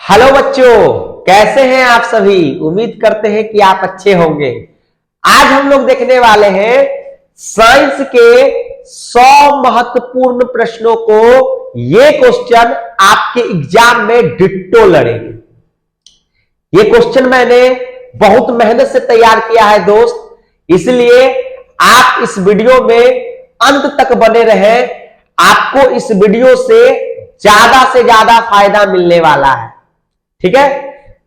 Hello बच्चों, कैसे हैं आप सभी। उम्मीद करते हैं कि आप अच्छे होंगे। आज हम लोग देखने वाले हैं साइंस के 100 महत्वपूर्ण प्रश्नों को। ये क्वेश्चन आपके एग्जाम में डिट्टो लड़ेंगे। ये क्वेश्चन मैंने बहुत मेहनत से तैयार किया है दोस्त, इसलिए आप इस वीडियो में अंत तक बने रहें। आपको इस वीडियो से ज्यादा फायदा मिलने वाला है। ठीक है,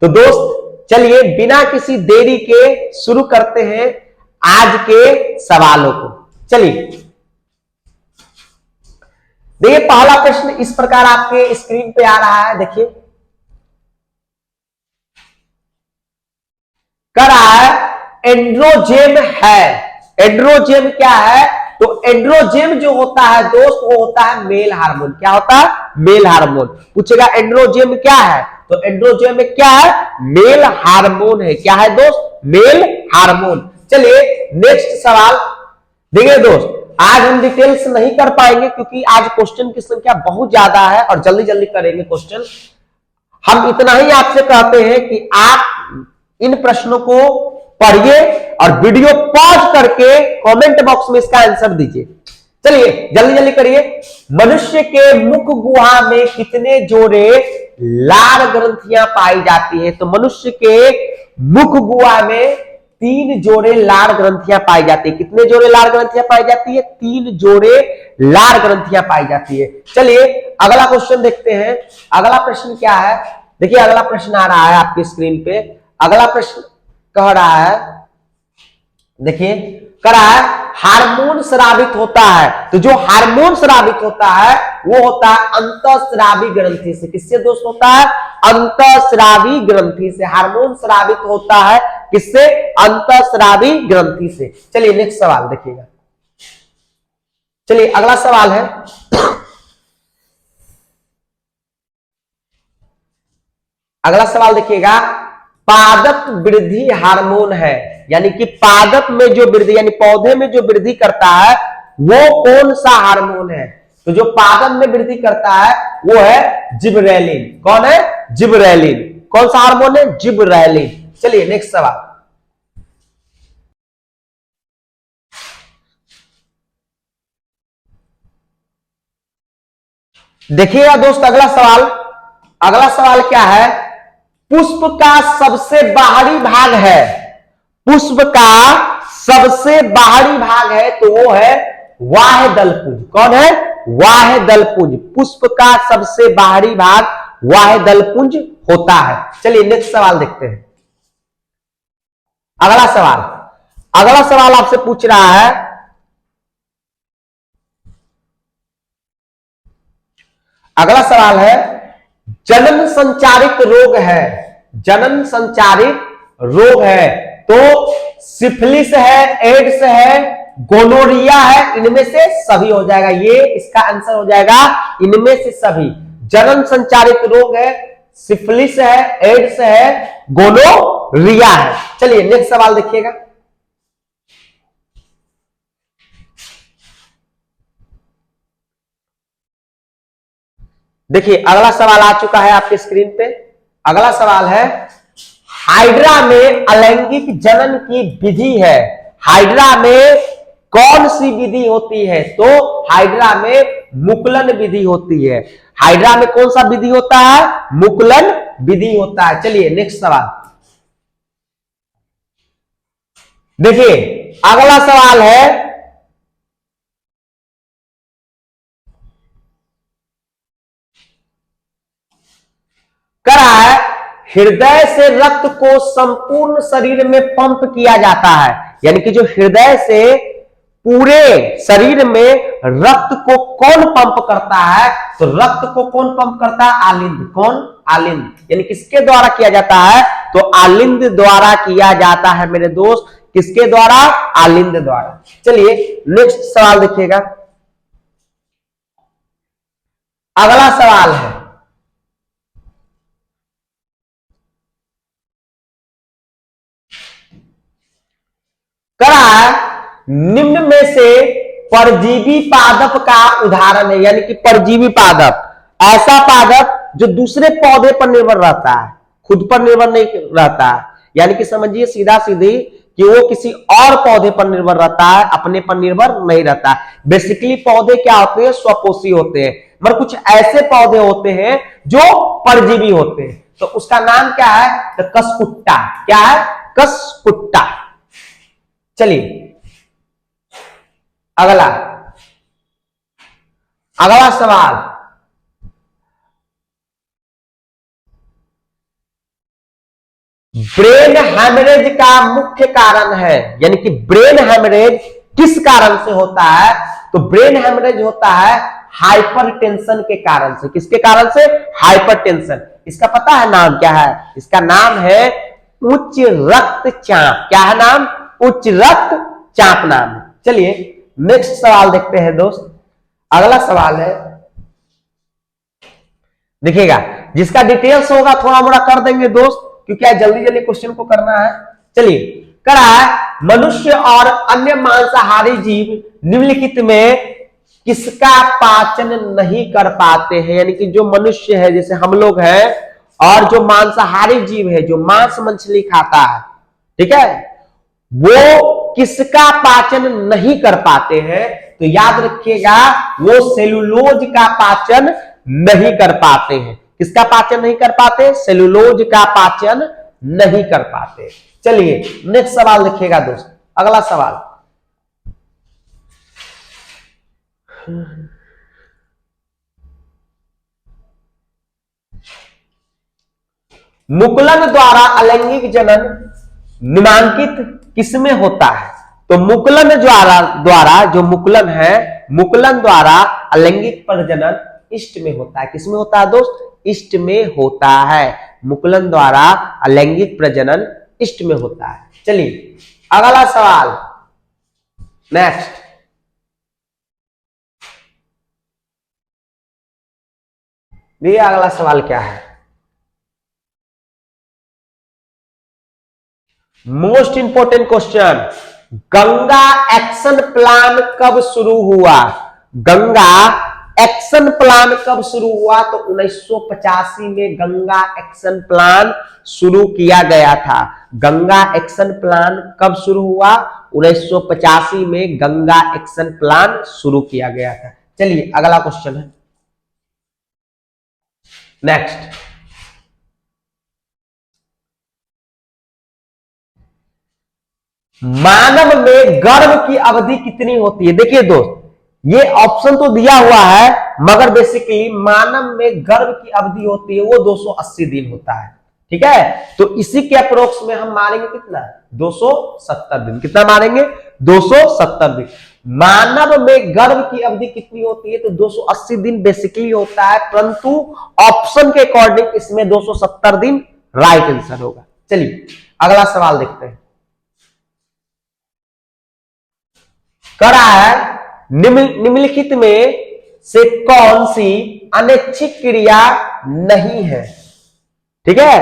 तो दोस्त चलिए बिना किसी देरी के शुरू करते हैं आज के सवालों को। चलिए देखिए, पहला प्रश्न इस प्रकार आपके स्क्रीन पे आ रहा है। देखिए कर रहा है एंड्रोजेम है। एंड्रोजेम क्या है? तो एंड्रोजेम जो होता है दोस्त, वो होता है मेल हार्मोन। क्या होता है? Male hormone. पूछेगा एंड्रोजेम क्या है, तो एंड्रोजेम में क्या है? मेल हार्मोन है। क्या है दोस्त? Male hormone. चलिए नेक्स्ट सवाल देखिए दोस्त, आज हम डिटेल्स नहीं कर पाएंगे क्योंकि आज क्वेश्चन की संख्या बहुत ज्यादा है और जल्दी जल्दी करेंगे क्वेश्चन। हम इतना ही आपसे कहते हैं कि आप इन प्रश्नों को पढ़िए और वीडियो पॉज करके कमेंट बॉक्स में इसका आंसर दीजिए। चलिए जल्दी जल्दी करिए। मनुष्य के मुख गुहा में कितने जोड़े लार ग्रंथियां पाई जाती है? तो मनुष्य के मुख गुहा में 3 जोड़े लार ग्रंथियां पाई जाती है। कितने जोड़े लार ग्रंथियां पाई जाती है? 3 जोड़े लार ग्रंथियां पाई जाती है। चलिए अगला क्वेश्चन देखते हैं। अगला प्रश्न क्या है? देखिए अगला प्रश्न आ रहा है आपकी स्क्रीन पे। अगला प्रश्न कह रहा है, देखिए कह रहा है हार्मोन स्रावित होता है। तो जो हार्मोन स्रावित होता है वो होता है अंतःस्रावी ग्रंथि से। किससे दोस्त होता है? अंतःस्रावी ग्रंथि से। हार्मोन स्रावित होता है किससे? अंतःस्रावी ग्रंथि से। चलिए नेक्स्ट सवाल देखिएगा। चलिए अगला सवाल है, अगला सवाल देखिएगा। पादप वृद्धि हार्मोन है, यानी कि पादप में जो वृद्धि यानी पौधे में जो वृद्धि करता है वो कौन सा हार्मोन है? तो जो पादप में वृद्धि करता है वो है जिबरेलिन। कौन है? जिबरेलिन। कौन सा हार्मोन है? जिबरेलिन। चलिए नेक्स्ट सवाल देखिएगा दोस्त। अगला सवाल क्या है? पुष्प का सबसे बाहरी भाग है। पुष्प का सबसे बाहरी भाग है तो वो है बाह्य दलपुंज। कौन है? बाह्य दलपुंज। पुष्प का सबसे बाहरी भाग बाह्य दलपुंज होता है। चलिए नेक्स्ट सवाल देखते हैं। अगला सवाल आपसे पूछ रहा है, अगला सवाल है जनन संचारित रोग है। जनन संचारित रोग है तो सिफिलिस है, एड्स है, गोनोरिया है, इनमें से सभी हो जाएगा। ये इसका आंसर हो जाएगा इनमें से सभी। जनन संचारित रोग है, सिफिलिस है, एड्स है, गोनोरिया है। चलिए नेक्स्ट सवाल देखिएगा। देखिए अगला सवाल आ चुका है आपके स्क्रीन पे। अगला सवाल है हाइड्रा में अलैंगिक जनन की विधि है। हाइड्रा में कौन सी विधि होती है? तो हाइड्रा में मुकुलन विधि होती है। हाइड्रा में कौन सा विधि होता है? मुकुलन विधि होता है। चलिए नेक्स्ट सवाल देखिए। अगला सवाल है, करा है हृदय से रक्त को संपूर्ण शरीर में पंप किया जाता है। यानी कि जो हृदय से पूरे शरीर में रक्त को कौन पंप करता है? तो रक्त को कौन पंप करता है? आलिंद। कौन? आलिंद। यानी किसके द्वारा किया जाता है? तो आलिंद द्वारा किया जाता है मेरे दोस्त। किसके द्वारा? आलिंद द्वारा। चलिए नेक्स्ट सवाल देखिएगा। अगला सवाल है, करा निम्न में से परजीवी पादप का उदाहरण है। यानी कि परजीवी पादप, ऐसा पादप जो दूसरे पौधे पर निर्भर रहता है, खुद पर निर्भर नहीं रहता है। यानी कि समझिए सीधा सीधी कि वो किसी और पौधे पर निर्भर रहता है, अपने पर निर्भर नहीं रहता। बेसिकली पौधे क्या होते हैं, स्वपोषी होते हैं, मगर कुछ ऐसे पौधे होते हैं जो परजीवी होते हैं, तो उसका नाम क्या है, तो कसकुट्टा। क्या है, कसकुट्टा। चलिए अगला सवाल, ब्रेन हैमरेज का मुख्य कारण है, यानी कि ब्रेन हैमरेज किस कारण से होता है, तो ब्रेन हैमरेज होता है हाइपरटेंशन के कारण से। किसके कारण से, हाइपरटेंशन। इसका पता है नाम क्या है, इसका नाम है उच्च रक्तचाप। क्या है नाम, उच्च रक्तचाप नाम है। चलिए नेक्स्ट सवाल देखते हैं दोस्त। अगला सवाल है, देखिएगा, जिसका डिटेल्स होगा थोड़ा मोड़ा कर देंगे दोस्त, क्योंकि जल्दी जल्दी क्वेश्चन को करना है। चलिए करा है, मनुष्य और अन्य मांसाहारी जीव निम्नलिखित में किसका पाचन नहीं कर पाते हैं। यानी कि जो मनुष्य है, जैसे हम लोग हैं, और जो मांसाहारी जीव है, जो मांस मछली खाता है, ठीक है, वो किसका पाचन नहीं कर पाते हैं, तो याद रखिएगा वो सेलुलोज का पाचन नहीं कर पाते हैं। किसका पाचन नहीं कर पाते, सेलुलोज का पाचन नहीं कर पाते। चलिए नेक्स्ट सवाल देखिएगा दोस्त। अगला सवाल, मुकुलन द्वारा अलैंगिक जनन निम्नांकित किसमें होता है, तो मुकुलन द्वारा जो मुकुलन है, मुकुलन द्वारा अलैंगिक प्रजनन इष्ट में होता है। किसमें होता है दोस्त, इष्ट में होता है। मुकुलन द्वारा अलैंगिक प्रजनन इष्ट में होता है। चलिए अगला सवाल, नेक्स्ट, देखिए अगला सवाल क्या है, most important question, Ganga action plan कब शुरू हुआ। गंगा एक्शन प्लान कब शुरू हुआ, तो 1985 में गंगा एक्शन प्लान शुरू किया गया था। गंगा एक्शन प्लान कब शुरू हुआ, 1985 में गंगा एक्शन प्लान शुरू किया गया था। चलिए अगला क्वेश्चन है, नेक्स्ट, मानव में गर्भ की अवधि कितनी होती है। देखिए दोस्त, ये ऑप्शन तो दिया हुआ है, मगर बेसिकली मानव में गर्भ की अवधि होती है वो 280 दिन होता है। ठीक है, तो इसी के अप्रोक्स में हम मारेंगे कितना, 270 दिन। कितना मारेंगे, 270 दिन। मानव में गर्भ की अवधि कितनी होती है, तो 280 दिन बेसिकली होता है, परंतु ऑप्शन के अकॉर्डिंग इसमें 270 दिन राइट आंसर होगा। चलिए अगला सवाल देखते हैं। करा है, निम्नलिखित में से कौन सी अनैच्छिक क्रिया नहीं है। ठीक है,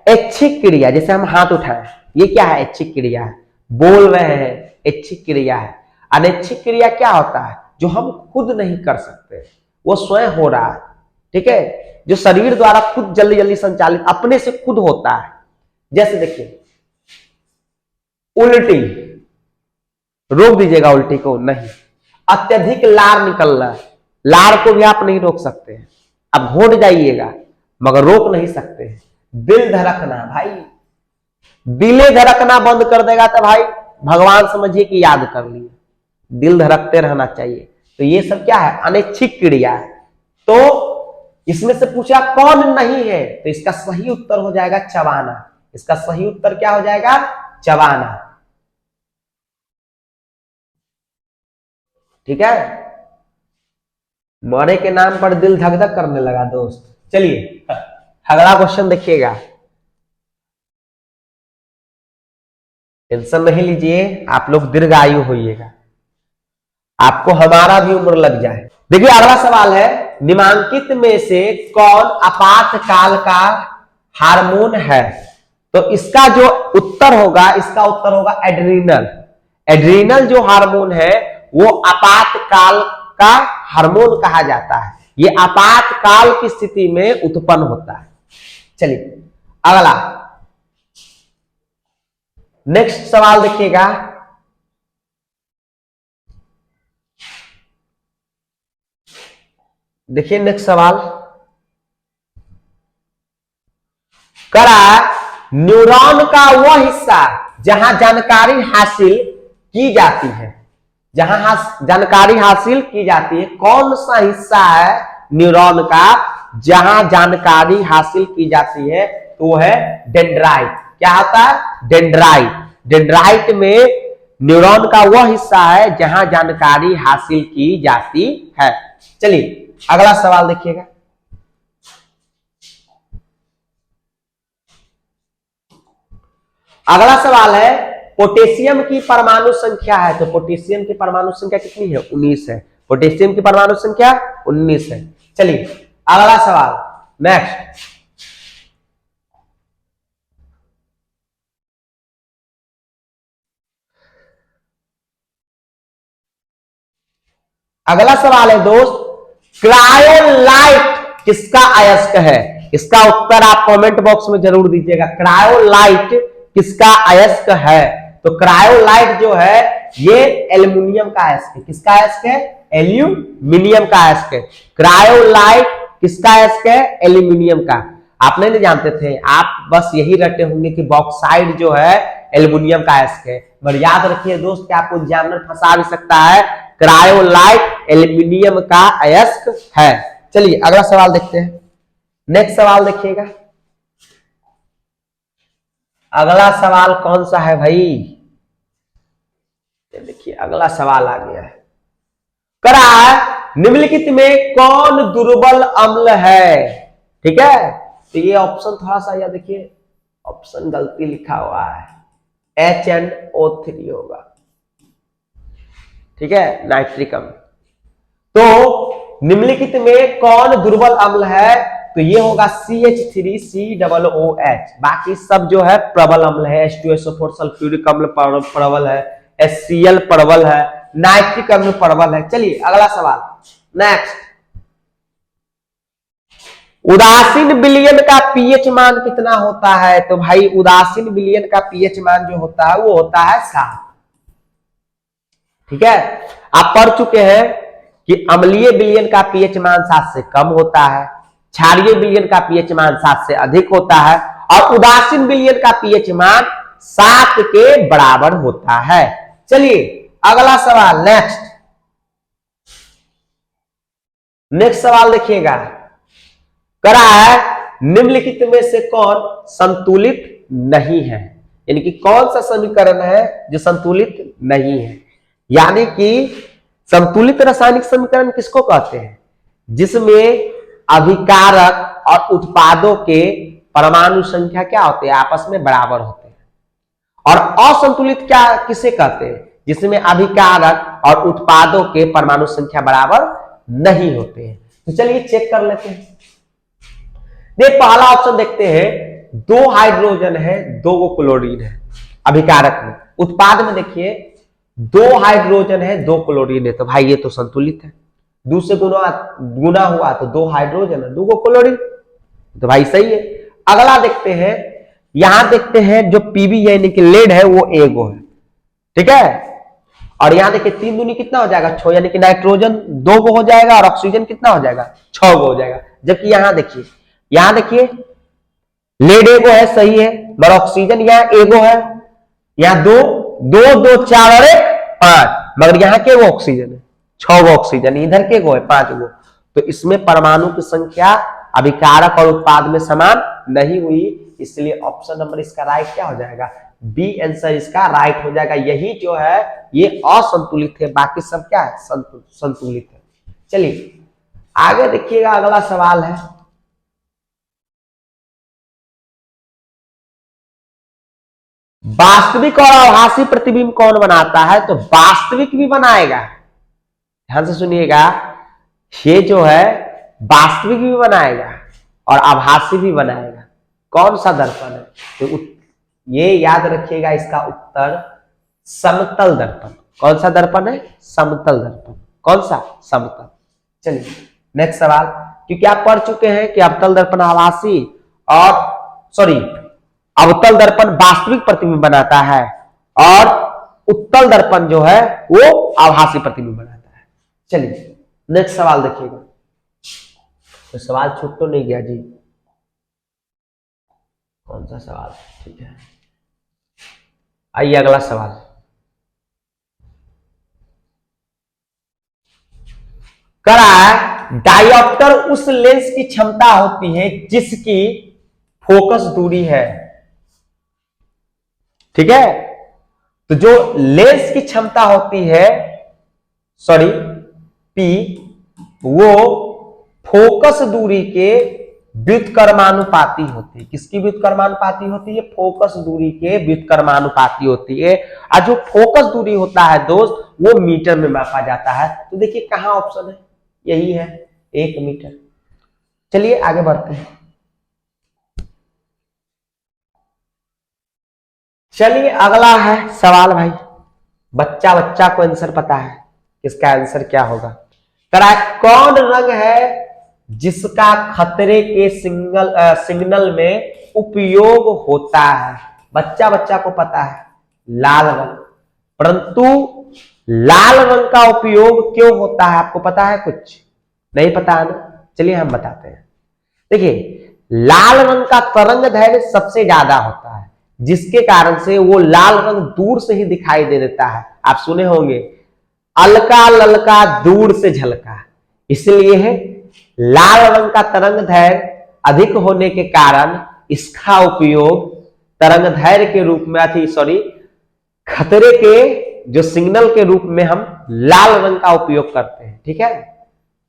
ऐच्छिक क्रिया, जैसे हम हाथ उठाए, ये क्या है, ऐच्छिक क्रिया है। बोल रहे हैं, ऐच्छिक क्रिया है। अनैच्छिक क्रिया क्या होता है, जो हम खुद नहीं कर सकते, वो स्वयं हो रहा है। ठीक है, जो शरीर द्वारा खुद जल्दी जल्दी संचालित, अपने से खुद होता है। जैसे देखिए, उल्टी, रोक दीजिएगा उल्टी को, नहीं। अत्यधिक लार निकल रहा है, लार को भी आप नहीं रोक सकते हैं, अब घोट जाइएगा मगर रोक नहीं सकते हैं। दिल धड़कना, भाई दिले धड़कना बंद कर देगा तो भाई भगवान समझिए कि याद कर लिए। दिल धड़कते रहना चाहिए। तो ये सब क्या है, अनैच्छिक क्रिया है। तो इसमें से पूछा कौन नहीं है, तो इसका सही उत्तर हो जाएगा चबाना। इसका सही उत्तर क्या हो जाएगा, चबाना। ठीक है, मरे के नाम पर दिल धक धक करने लगा दोस्त। चलिए अगला क्वेश्चन देखिएगा, टेंशन नहीं लीजिए, आप लोग दीर्घायु होइएगा, आपको हमारा भी उम्र लग जाए। देखिए अगला सवाल है, निम्नांकित में से कौन आपातकाल का हार्मोन है, तो इसका जो उत्तर होगा, इसका उत्तर होगा एड्रीनल। एड्रीनल जो हार्मोन है वो आपातकाल का हार्मोन कहा जाता है। ये आपातकाल की स्थिति में उत्पन्न होता है। चलिए अगला नेक्स्ट सवाल देखिएगा। देखिए नेक्स्ट सवाल करा, न्यूरॉन का वह हिस्सा जहां जानकारी हासिल की जाती है, जहां जानकारी हासिल की जाती है, कौन सा हिस्सा है न्यूरॉन का जहां जानकारी हासिल की जाती है? तो वो है डेंड्राइट। क्या होता है? डेंड्राइट। डेंड्राइट में न्यूरॉन का वह हिस्सा है जहां जानकारी हासिल की जाती है। चलिए अगला सवाल देखिएगा। अगला सवाल है पोटेशियम की परमाणु संख्या है, तो पोटेशियम की परमाणु संख्या कितनी है? 19 है। पोटेशियम की परमाणु संख्या 19 है। चलिए अगला सवाल नेक्स्ट। अगला सवाल है दोस्त, क्रायोलाइट किसका अयस्क है? इसका उत्तर आप कमेंट बॉक्स में जरूर दीजिएगा। क्रायोलाइट किसका अयस्क है? तो क्रायोलाइट जो है ये एल्युमिनियम का अयस्क है। किसका अयस्क है? एल्यूमिनियम का अयस्क है। क्रायोलाइट किसका अयस्क है? एल्यूमिनियम का। आप नहीं जानते थे, आप बस यही रटे होंगे कि बॉक्साइड जो है एल्युमिनियम का अयस्क है, मगर याद रखिए दोस्त कि आपको एग्जामिनर फंसा भी सकता है। क्रायोलाइट एल्युमिनियम का अयस्क है। चलिए अगला सवाल देखते हैं। नेक्स्ट सवाल देखिएगा। अगला सवाल कौन सा है भाई? देखिए अगला सवाल आ गया है। करा, निम्नलिखित में कौन दुर्बल अम्ल है? ठीक है, तो ये ऑप्शन थोड़ा सा याद देखिए, ऑप्शन गलती लिखा हुआ है, HNO3 होगा। ठीक है, नाइट्रिक अम्ल। तो निम्नलिखित में कौन दुर्बल अम्ल है? तो ये होगा CH3COOH। बाकी सब जो है प्रबल अम्ल है। H2SO4 सल्फ्यूरिक अम्ल प्रबल है, HCl प्रबल है, नाइट्रिक अम्ल प्रबल है। चलिए अगला सवाल नेक्स्ट। उदासीन विलयन का पीएच मान कितना होता है? तो भाई उदासीन विलयन का पीएच मान जो होता है वो होता है 7। ठीक है, आप पढ़ चुके हैं कि अम्लीय विलयन का पीएच मान 7 से कम होता है, क्षारीय विलयन का पीएच मान 7 से अधिक होता है, और उदासीन विलयन का पीएच मान 7 के बराबर होता है। चलिए अगला सवाल नेक्स्ट सवाल देखिएगा। करा है, निम्नलिखित में से कौन संतुलित नहीं है? यानी कि कौन सा समीकरण है जो संतुलित नहीं है? यानी कि संतुलित रासायनिक समीकरण किसको कहते हैं? जिसमें अभिकारक और उत्पादों के परमाणु संख्या क्या होते हैं? आपस में बराबर होते हैं। और असंतुलित क्या किसे कहते हैं? जिसमें अभिकारक और उत्पादों के परमाणु संख्या बराबर नहीं होते हैं। तो चलिए चेक कर लेते हैं। देख पहला ऑप्शन देखते हैं, 2 हाइड्रोजन है, 2 क्लोरीन है अभिकारक में। उत्पाद में देखिए 2 हाइड्रोजन है, 2 क्लोरीन है, तो भाई ये तो संतुलित है। 2 से गुना हुआ तो 2 हाइड्रोजन है, 2 क्लोरीन, तो भाई सही है। अगला देखते हैं, यहां देखते हैं जो पीबी यानी कि लेड है वो एगो है। ठीक है, और यहां देखिए 3 दूनी कितना हो जाएगा? 6, यानी कि नाइट्रोजन 2 गो हो जाएगा और ऑक्सीजन कितना हो जाएगा? 6 गो हो जाएगा। जबकि यहां देखिए लेड एगो है, सही है, मगर ऑक्सीजन यहाँ एगो है। यहाँ 2 2 4 और 1 5, मगर यहाँ के वो ऑक्सीजन है 6 गो ऑक्सीजन, इधर के गो है 5 गो। तो इसमें परमाणु की संख्या अभिकारक और उत्पाद में समान नहीं हुई, इसलिए ऑप्शन नंबर इसका राइट क्या हो जाएगा? बी आंसर इसका राइट हो जाएगा। यही जो है ये असंतुलित है, बाकी सब क्या है? संतुलित है। चलिए आगे देखिएगा, अगला सवाल है। वास्तविक और आभासी प्रतिबिंब कौन बनाता है? तो वास्तविक भी बनाएगा, ध्यान से सुनिएगा, ये जो है वास्तविक भी बनाएगा और आभासी भी बनाएगा। कौन सा दर्पण है? तो ये याद रखिएगा, इसका उत्तर समतल दर्पण। कौन सा दर्पण है? समतल दर्पण। कौन सा? समतल। चलिए नेक्स्ट सवाल, क्योंकि आप पढ़ चुके हैं कि अवतल दर्पण आभासी और सॉरी अवतल दर्पण वास्तविक प्रतिबिंब बनाता है और उत्तल दर्पण जो है वो आभासी प्रतिबिंब बनाता है। चलिए नेक्स्ट सवाल देखिएगा, तो सवाल छूट तो नहीं गया जी? कौन सा सवाल? ठीक है, आइए अगला सवाल। कह रहा है डायोप्टर उस लेंस की क्षमता होती है जिसकी फोकस दूरी है। ठीक है, तो जो लेंस की क्षमता होती है सॉरी पी, वो फोकस दूरी के व्युत्क्रमानुपाती होती है। किसकी व्युत्क्रमानुपाती होती है? फोकस दूरी के व्युत्क्रमानुपाती होती है। और जो फोकस दूरी होता है दोस्त, वो मीटर में मापा जाता है। तो देखिए कहां ऑप्शन है, यही है 1 मीटर। चलिए आगे बढ़ते हैं। चलिए अगला है सवाल भाई, बच्चा बच्चा को आंसर पता है, इसका आंसर क्या होगा? कौन रंग है जिसका खतरे के सिग्नल में उपयोग होता है? बच्चा बच्चा को पता है लाल रंग, परंतु लाल रंग का उपयोग क्यों होता है? आपको पता है? कुछ नहीं पता है ना? चलिए हम बताते हैं। देखिए लाल रंग का तरंग दैर्घ्य सबसे ज्यादा होता है, जिसके कारण से वो लाल रंग दूर से ही दिखाई दे देता है। आप सुने होंगे अलका ललका दूर से झलका, इसलिए है लाल रंग का तरंग दैर्घ्य अधिक होने के कारण इसका उपयोग तरंग दैर्घ्य के रूप में खतरे के जो सिग्नल के रूप में हम लाल रंग का उपयोग करते हैं। ठीक है,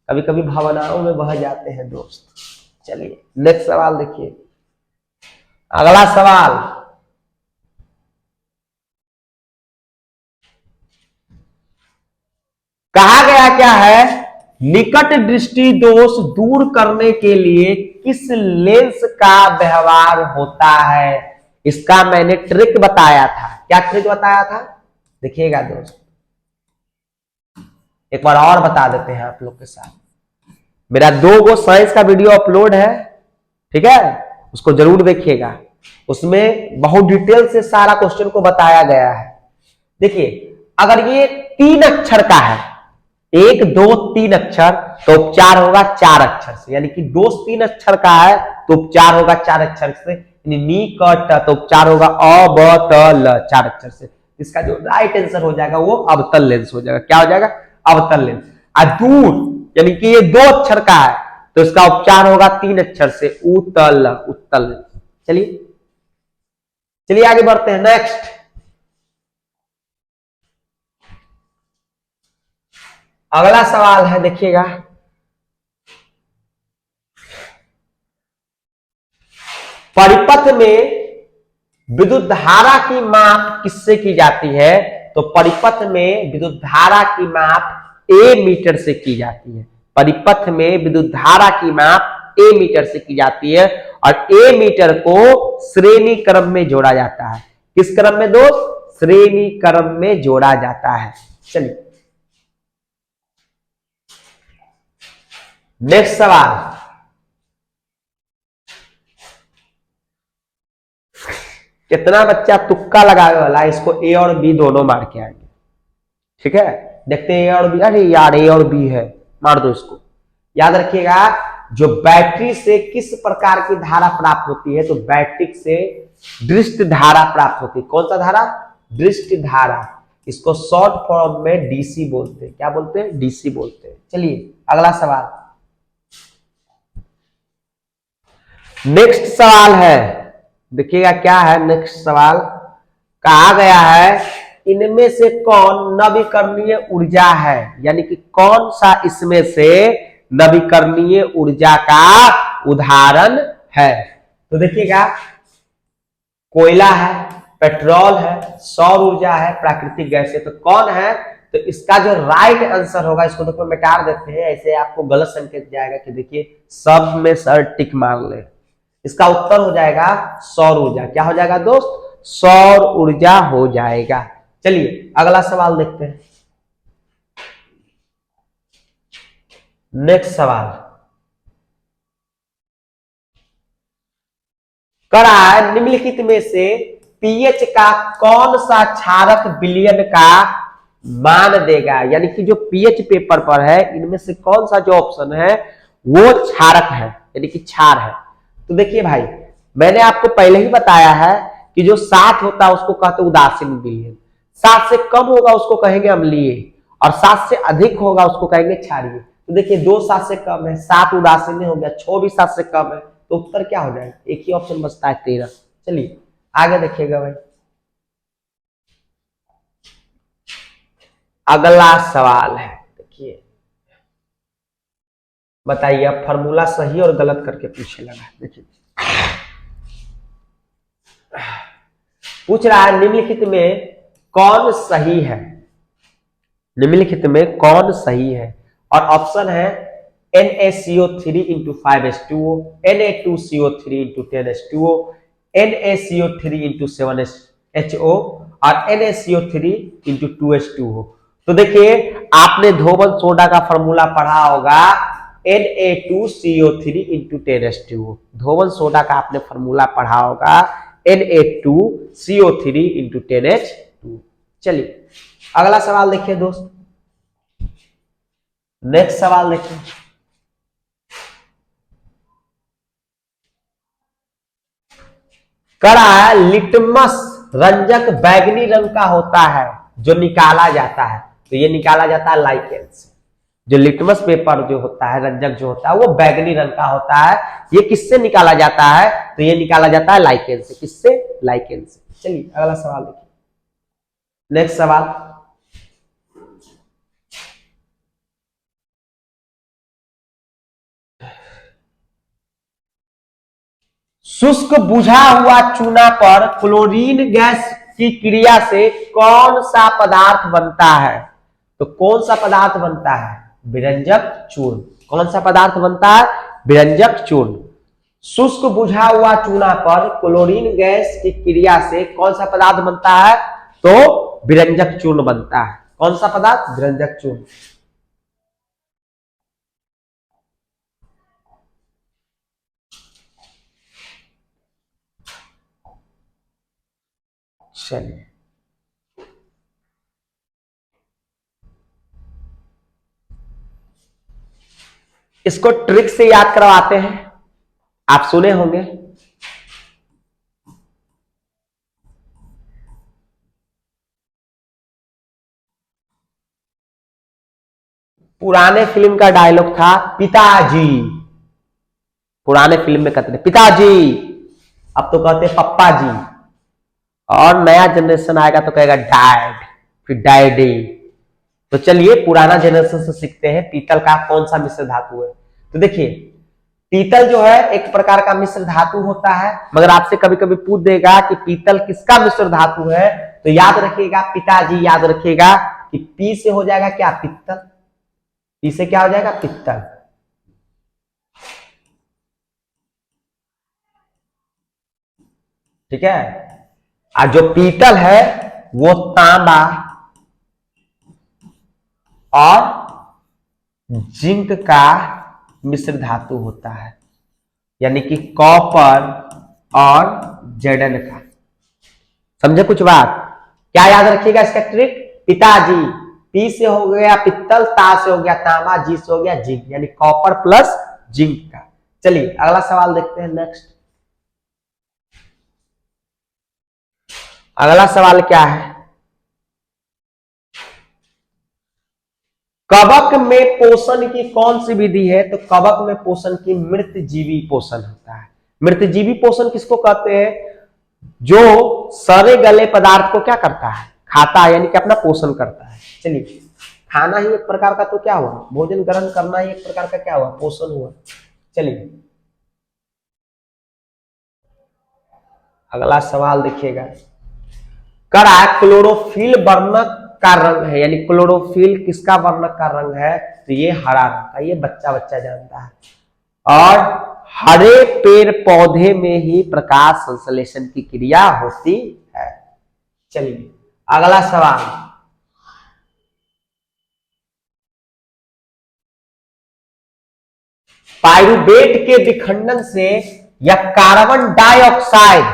कभी कभी भावनाओं में बह जाते हैं दोस्त। चलिए नेक्स्ट सवाल देखिए, अगला सवाल, कहा गया क्या है? निकट दृष्टि दोष दूर करने के लिए किस लेंस का व्यवहार होता है? इसका मैंने ट्रिक बताया था। क्या ट्रिक बताया था? देखिएगा दोस्त, एक बार और बता देते हैं आप लोग के साथ। मेरा 2 साइंस का वीडियो अपलोड है, ठीक है, उसको जरूर देखिएगा। उसमें बहुत डिटेल से सारा क्वेश्चन को बताया गया है। देखिए अगर ये 3 अक्षर का है, 1 2 3 अक्षर, तो उपचार होगा 4 अक्षर से, यानी कि दोष 3 अक्षर का है तो उपचार होगा 4 अक्षर से, यानी नी क ट, तो उपचार होगा अ ब त ल 4 अक्षर से। इसका जो राइट आंसर हो जाएगा वो अवतल लेंस हो जाएगा। क्या हो जाएगा? अवतल लेंस। और दूर यानी कि ये 2 अक्षर का है तो इसका उपचार होगा 3 अक्षर से उत्तल, उत्तल लेंस। चलिए चलिए आगे बढ़ते हैं। नेक्स्ट अगला सवाल है, देखिएगा, परिपथ में विद्युत धारा की माप किससे की जाती है? तो परिपथ में विद्युत धारा की माप ए मीटर से की जाती है। परिपथ में विद्युत धारा की माप ए मीटर से की जाती है और ए मीटर को श्रेणी क्रम में जोड़ा जाता है। किस क्रम में दोस्त? श्रेणी क्रम में जोड़ा जाता है। चलिए नेक्स्ट सवाल, कितना बच्चा तुक्का लगाने वाला है? इसको ए और बी दोनों मार के आएंगे। ठीक है, देखते हैं ए और बी। अरे यार ए और बी है, मार दो इसको। याद रखिएगा, जो बैटरी से किस प्रकार की धारा प्राप्त होती है? तो बैटरी से दृष्ट धारा प्राप्त होती है। कौन सा धारा? दृष्ट धारा। इसको शॉर्ट फॉर्म में डीसी बोलते हैं। क्या बोलते हैं? डीसी बोलते हैं। चलिए अगला सवाल, नेक्स्ट सवाल है, देखिएगा क्या है नेक्स्ट सवाल। कहा गया है इनमें से कौन नवीकरणीय ऊर्जा है? यानी कि कौन सा इसमें से नवीकरणीय ऊर्जा का उदाहरण है? तो देखिएगा, कोयला है, पेट्रोल है, सौर ऊर्जा है, प्राकृतिक गैस है। तो कौन है? तो इसका जो राइट आंसर होगा, इसको देखो मिटा देते हैं, ऐसे आपको गलत संकेत जाएगा कि देखिए सब में सर टिक मार ले। इसका उत्तर हो जाएगा सौर ऊर्जा। क्या हो जाएगा दोस्त? सौर ऊर्जा हो जाएगा। चलिए अगला सवाल देखते हैं। नेक्स्ट सवाल करा है, निम्नलिखित में से पीएच का कौन सा क्षारक विलयन का मान देगा, यानी कि जो पीएच पेपर पर है इनमें से कौन सा जो ऑप्शन है वो क्षारक है, यानी कि क्षार है। तो देखिए भाई, मैंने आपको पहले ही बताया है कि जो 7 होता है उसको कहते हैं उदासीन विलयन, 7 से कम होगा उसको कहेंगे अम्लीय, और 7 से अधिक होगा उसको कहेंगे क्षारीय। तो देखिए 2 7 से कम है, 7 उदासीन हो गया, 6 भी 7 से कम है, तो उत्तर क्या हो जाएगा, एक ही ऑप्शन बचता है 13। चलिए आगे देखिएगा भाई, अगला सवाल है, देखिए बताइए, अब फॉर्मूला सही और गलत करके पूछे लगा। देखिए पूछ रहा है निम्नलिखित में कौन सही है, निम्नलिखित में कौन सही है, और ऑप्शन है NaCO3 into 5H2O, Na2CO3 into 10H2O, NaCO3 into 7HO और NaCO3 इंटू 2H2O। तो देखिए आपने धोबन सोडा का फॉर्मूला पढ़ा होगा Na2CO3 इंटू 10H2O, धोबन सोडा का आपने फॉर्मूला पढ़ा होगा Na2CO3 इंटू 10H2। चलिए अगला सवाल देखिए दोस्त, नेक्स्ट सवाल देखिए, कड़ा लिटमस रंजक बैगनी रंग का होता है जो निकाला जाता है, तो ये निकाला जाता है लाइकेन से। जो लिटमस पेपर जो होता है, रंजक जो होता है वो बैगनी रंग का होता है, ये किससे निकाला जाता है, तो ये निकाला जाता है लाइकेन से। किससे, लाइकेन से। चलिए अगला सवाल देखिए, नेक्स्ट सवाल, शुष्क बुझा हुआ चूना पर क्लोरीन गैस की क्रिया से कौन सा पदार्थ बनता है, तो कौन सा पदार्थ बनता है, विरंजक चूर्ण। कौन सा पदार्थ बनता है, विरंजक चूर्ण। शुष्क बुझा हुआ चूना पर क्लोरीन गैस की क्रिया से कौन सा पदार्थ बनता है, तो विरंजक चूर्ण बनता है। कौन सा पदार्थ, विरंजक चूर्ण। चलिए इसको ट्रिक से याद करवाते हैं, आप सुने होंगे, पुराने फिल्म का डायलॉग था पिताजी, पुराने फिल्म में कहते थे पिताजी, अब तो कहते पप्पा जी, और नया जनरेशन आएगा तो कहेगा डैड, फिर डैडी। तो चलिए पुराना जनरेशन से सीखते हैं पीतल का कौन सा मिश्र धातु है। तो देखिए पीतल जो है एक प्रकार का मिश्र धातु होता है, मगर आपसे कभी कभी पूछ देगा कि पीतल किसका मिश्र धातु है, तो याद रखिएगा पिताजी, याद रखिएगा कि पी से हो जाएगा क्या, पित्तल, पी से क्या हो जाएगा, पित्तल। ठीक है, और जो पीतल है वो तांबा और जिंक का मिश्र धातु होता है, यानी कि कॉपर और जेडन का। समझे कुछ बात, क्या याद रखिएगा इसका ट्रिक, पिताजी, पी से हो गया पित्तल, ता से हो गया तांबा, जी से हो गया जिंक, यानी कॉपर प्लस जिंक का। चलिए अगला सवाल देखते हैं, नेक्स्ट अगला सवाल क्या है, कवक में पोषण की कौन सी विधि है, तो कवक में पोषण की मृतजीवी पोषण होता है। मृतजीवी पोषण किसको कहते हैं, जो सड़े गले पदार्थ को क्या करता है, खाता है, यानी कि अपना पोषण करता है। चलिए खाना ही एक प्रकार का तो क्या हुआ, भोजन ग्रहण करना ही एक प्रकार का क्या हुआ, पोषण हुआ। चलिए अगला सवाल देखिएगा, कड़ा क्लोरोफिल वर्णक का रंग है, यानी क्लोरोफिल किसका वर्णक का रंग है, तो ये हरा रंग का, ये बच्चा बच्चा जानता है। और हरे पेड़ पौधे में ही प्रकाश संश्लेषण की क्रिया होती है। चलिए अगला सवाल, पायरुवेट के विखंडन से यह कार्बन डाइऑक्साइड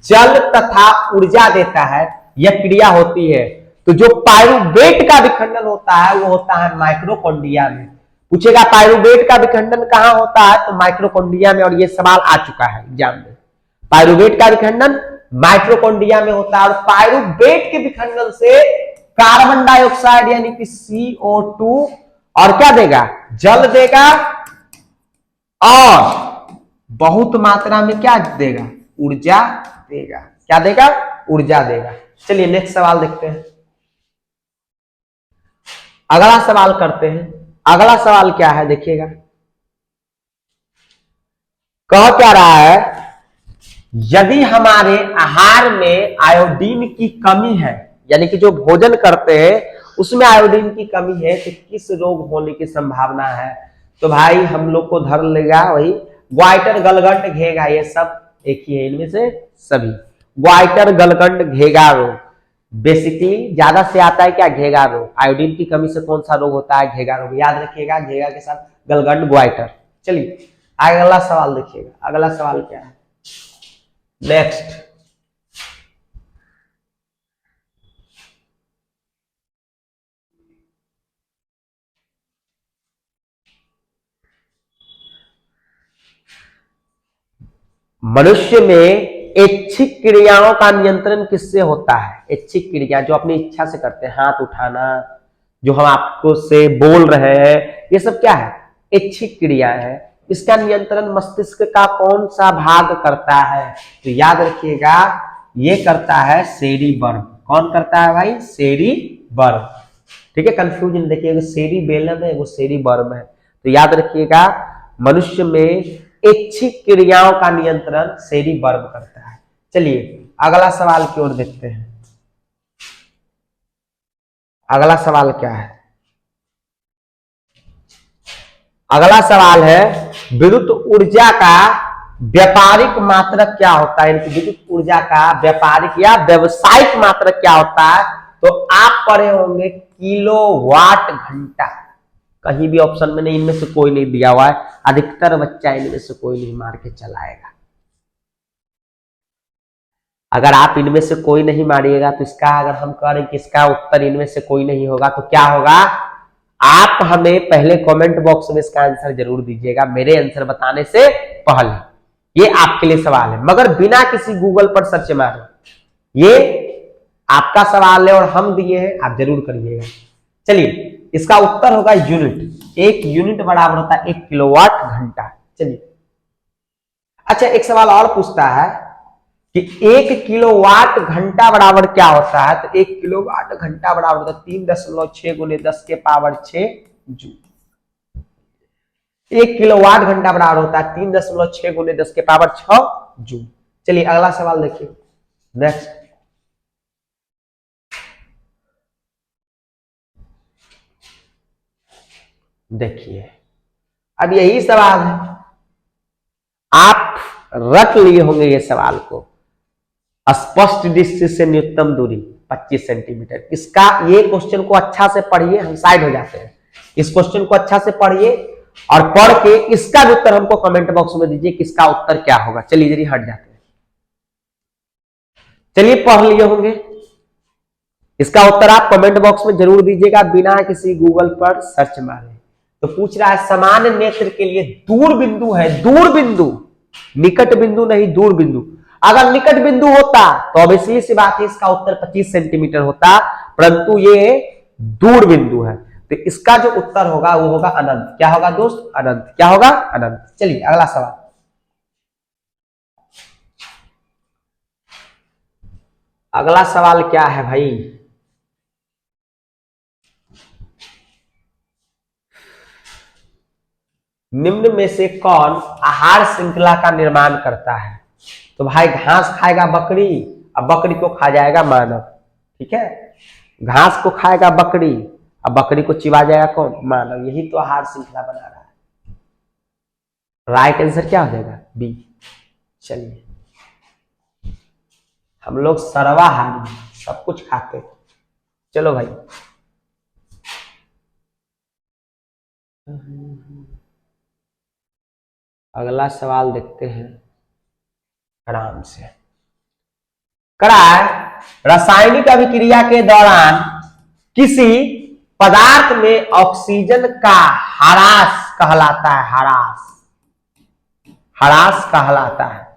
जल तथा ऊर्जा देता है, यह क्रिया होती है। तो जो पायरुवेट का विखंडन होता है वो होता है माइक्रोकॉन्ड्रिया में। पूछेगा पायरुवेट का विखंडन कहां होता है, तो माइक्रोकॉन्ड्रिया में, और ये सवाल आ चुका है एग्जाम में। पायरुवेट का विखंडन माइक्रोकॉन्ड्रिया में होता है, और पायरुवेट के विखंडन से कार्बन डाइऑक्साइड यानी कि CO2 और क्या देगा, जल देगा, और बहुत मात्रा में क्या देगा, ऊर्जा देगा। क्या देगा, ऊर्जा देगा। चलिए नेक्स्ट सवाल देखते हैं, अगला सवाल करते हैं। अगला सवाल क्या है देखिएगा, कह क्या रहा है, यदि हमारे आहार में आयोडीन की कमी है, यानी कि जो भोजन करते हैं उसमें आयोडीन की कमी है, तो किस रोग होने की संभावना है। तो भाई हम लोग को धर लेगा वही ग्वाइटर गलगंड घेगा, ये सब एक ही है इनमें से सभी। ग्वाइटर गलगंड घेगा रोग बेसिकली ज्यादा से आता है क्या, घेगा रोग। आयोडीन की कमी से कौन सा रोग होता है, घेगा रोग। याद रखिएगा, घेगा के साथ गलगंड ग्वाइटर। चलिए अगला सवाल देखिएगा, अगला सवाल क्या है नेक्स्ट। मनुष्य में ऐच्छिक क्रियाओं का नियंत्रण किससे होता है। ऐच्छिक क्रिया जो अपनी इच्छा से करते हैं, हाथ उठाना, जो हम आपको से बोल रहे हैं, ये सब क्या है, ऐच्छिक क्रिया है। इसका नियंत्रण मस्तिष्क का कौन सा भाग करता है, तो याद रखिएगा ये करता है सेरिबर्म। कौन करता है भाई, सेरिबर्म। ठीक है, कंफ्यूजन देखिएगा, सेरिबेलम है वो सेरिबर्म है। तो याद रखिएगा मनुष्य में ऐच्छिक क्रियाओं का नियंत्रण सेरिबर्म करता है। चलिए अगला सवाल की ओर देखते हैं। अगला सवाल क्या है, अगला सवाल है विद्युत ऊर्जा का व्यापारिक मात्रक क्या होता है, यानी विद्युत ऊर्जा का व्यापारिक या व्यवसायिक मात्रक क्या होता है। तो आप पढ़े होंगे किलोवाट घंटा, कहीं भी ऑप्शन में नहीं, इनमें से कोई नहीं दिया हुआ है। अधिकतर बच्चा इनमें से कोई नहीं मार के चलाएगा। अगर आप इनमें से कोई नहीं मारिएगा तो इसका, अगर हम कह रहे हैं कि इसका उत्तर इनमें से कोई नहीं होगा, तो क्या होगा, आप हमें पहले कमेंट बॉक्स में इसका आंसर जरूर दीजिएगा मेरे आंसर बताने से पहले। ये आपके लिए सवाल है, मगर बिना किसी गूगल पर सर्च मारे। ये आपका सवाल है और हम दिए हैं, आप जरूर करिएगा। चलिए इसका उत्तर होगा यूनिट। एक यूनिट बराबर होता है 1 किलोवाट घंटा। चलिए अच्छा, एक सवाल और पूछता है कि 1 किलोवाट घंटा बराबर क्या होता है। तो 1 किलोवाट घंटा बराबर होता है 3.6 गुने 10 के पावर 6 जूल। 1 किलोवाट घंटा बराबर होता है 3.6 गुने 10 के पावर 6 जूल। चलिए अगला सवाल देखिए नेक्स्ट। देखिए अब यही सवाल है, आप रख लिए होंगे ये सवाल को। स्पष्ट दृष्टि से न्यूनतम दूरी 25 सेंटीमीटर। इसका ये क्वेश्चन को अच्छा से पढ़िए, हम साइड हो जाते हैं। इस क्वेश्चन को अच्छा से पढ़िए और पढ़ के इसका भी उत्तर हमको कमेंट बॉक्स में दीजिए कि इसका उत्तर क्या होगा। चलिए जरी हट जाते हैं। चलिए पढ़ लिए होंगे, इसका उत्तर आप कमेंट बॉक्स में जरूर दीजिएगा बिना किसी गूगल पर सर्च मारे। तो पूछ रहा है सामान्य नेत्र के लिए दूर बिंदु है, दूर बिंदु, निकट बिंदु नहीं, दूर बिंदु। अगर निकट बिंदु होता तो ऑब्वियसली सी बात है इसका उत्तर 25 सेंटीमीटर होता, परंतु ये दूर बिंदु है, तो इसका जो उत्तर होगा वो होगा अनंत। क्या होगा दोस्त, अनंत। क्या होगा, अनंत। चलिए अगला सवाल। अगला सवाल क्या है भाई, निम्न में से कौन आहार श्रृंखला का निर्माण करता है। तो भाई घास खाएगा बकरी और बकरी को खा जाएगा मानव। ठीक है, घास को खाएगा बकरी और बकरी को चिबा जाएगा कौन, मानव। यही तो आहार श्रृंखला बना रहा है। राइट आंसर क्या हो जाएगा, बी। चलिए हम लोग सर्वाहारी, सब कुछ खाते। चलो भाई अगला सवाल देखते हैं आराम से। करा है, रासायनिक अभिक्रिया के दौरान किसी पदार्थ में ऑक्सीजन का ह्रास कहलाता है। ह्रास कहलाता है,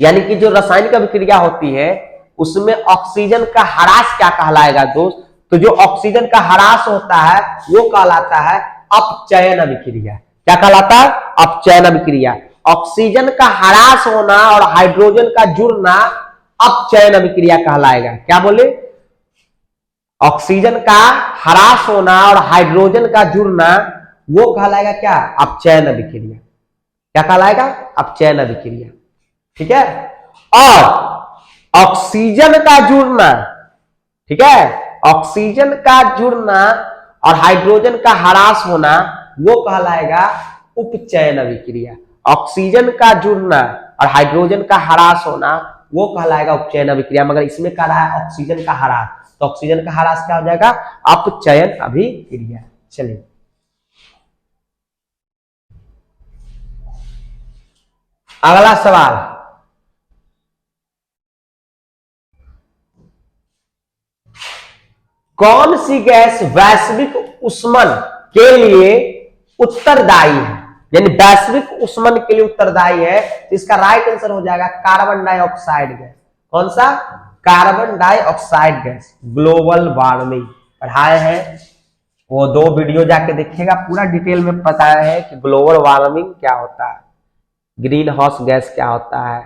यानी कि जो रासायनिक अभिक्रिया होती है उसमें ऑक्सीजन का ह्रास क्या कहलाएगा दोस्त? तो जो ऑक्सीजन का ह्रास होता है वो कहलाता है अपचयन अभिक्रिया। क्या कहलाता है? अपचयन अभिक्रिया। ऑक्सीजन का ह्रास होना और हाइड्रोजन का जुड़ना अपचयन अभिक्रिया कहलाएगा। क्या बोले? ऑक्सीजन का ह्रास होना और हाइड्रोजन का जुड़ना वो कहलाएगा क्या? अपचयन अभिक्रिया। क्या कहलाएगा? अपचयन अभिक्रिया। ठीक है। और ऑक्सीजन का जुड़ना, ठीक है, ऑक्सीजन का जुड़ना और हाइड्रोजन का ह्रास होना वो कहलाएगा उपचयन अभिक्रिया। ऑक्सीजन का जुड़ना और हाइड्रोजन का ह्रास होना वो कहलाएगा उपचयन अभिक्रिया। मगर इसमें कह रहा है ऑक्सीजन का ह्रास, तो ऑक्सीजन का ह्रास क्या हो जाएगा? अपचयन अभिक्रिया। चलिए अगला सवाल। कौन सी गैस वैश्विक ऊष्मन के लिए उत्तरदायी है? यानी वैश्विक ऊष्मन के लिए उत्तरदायी है, तो इसका राइट आंसर हो जाएगा कार्बन डाइऑक्साइड गैस। कौन सा? Carbon dioxide gas. Global warming पढ़ाए हैं, वो 2 वीडियो जाके देखिएगा, पूरा डिटेल में बताया है कि ग्लोबल वार्मिंग क्या होता है, ग्रीन हाउस गैस क्या होता है,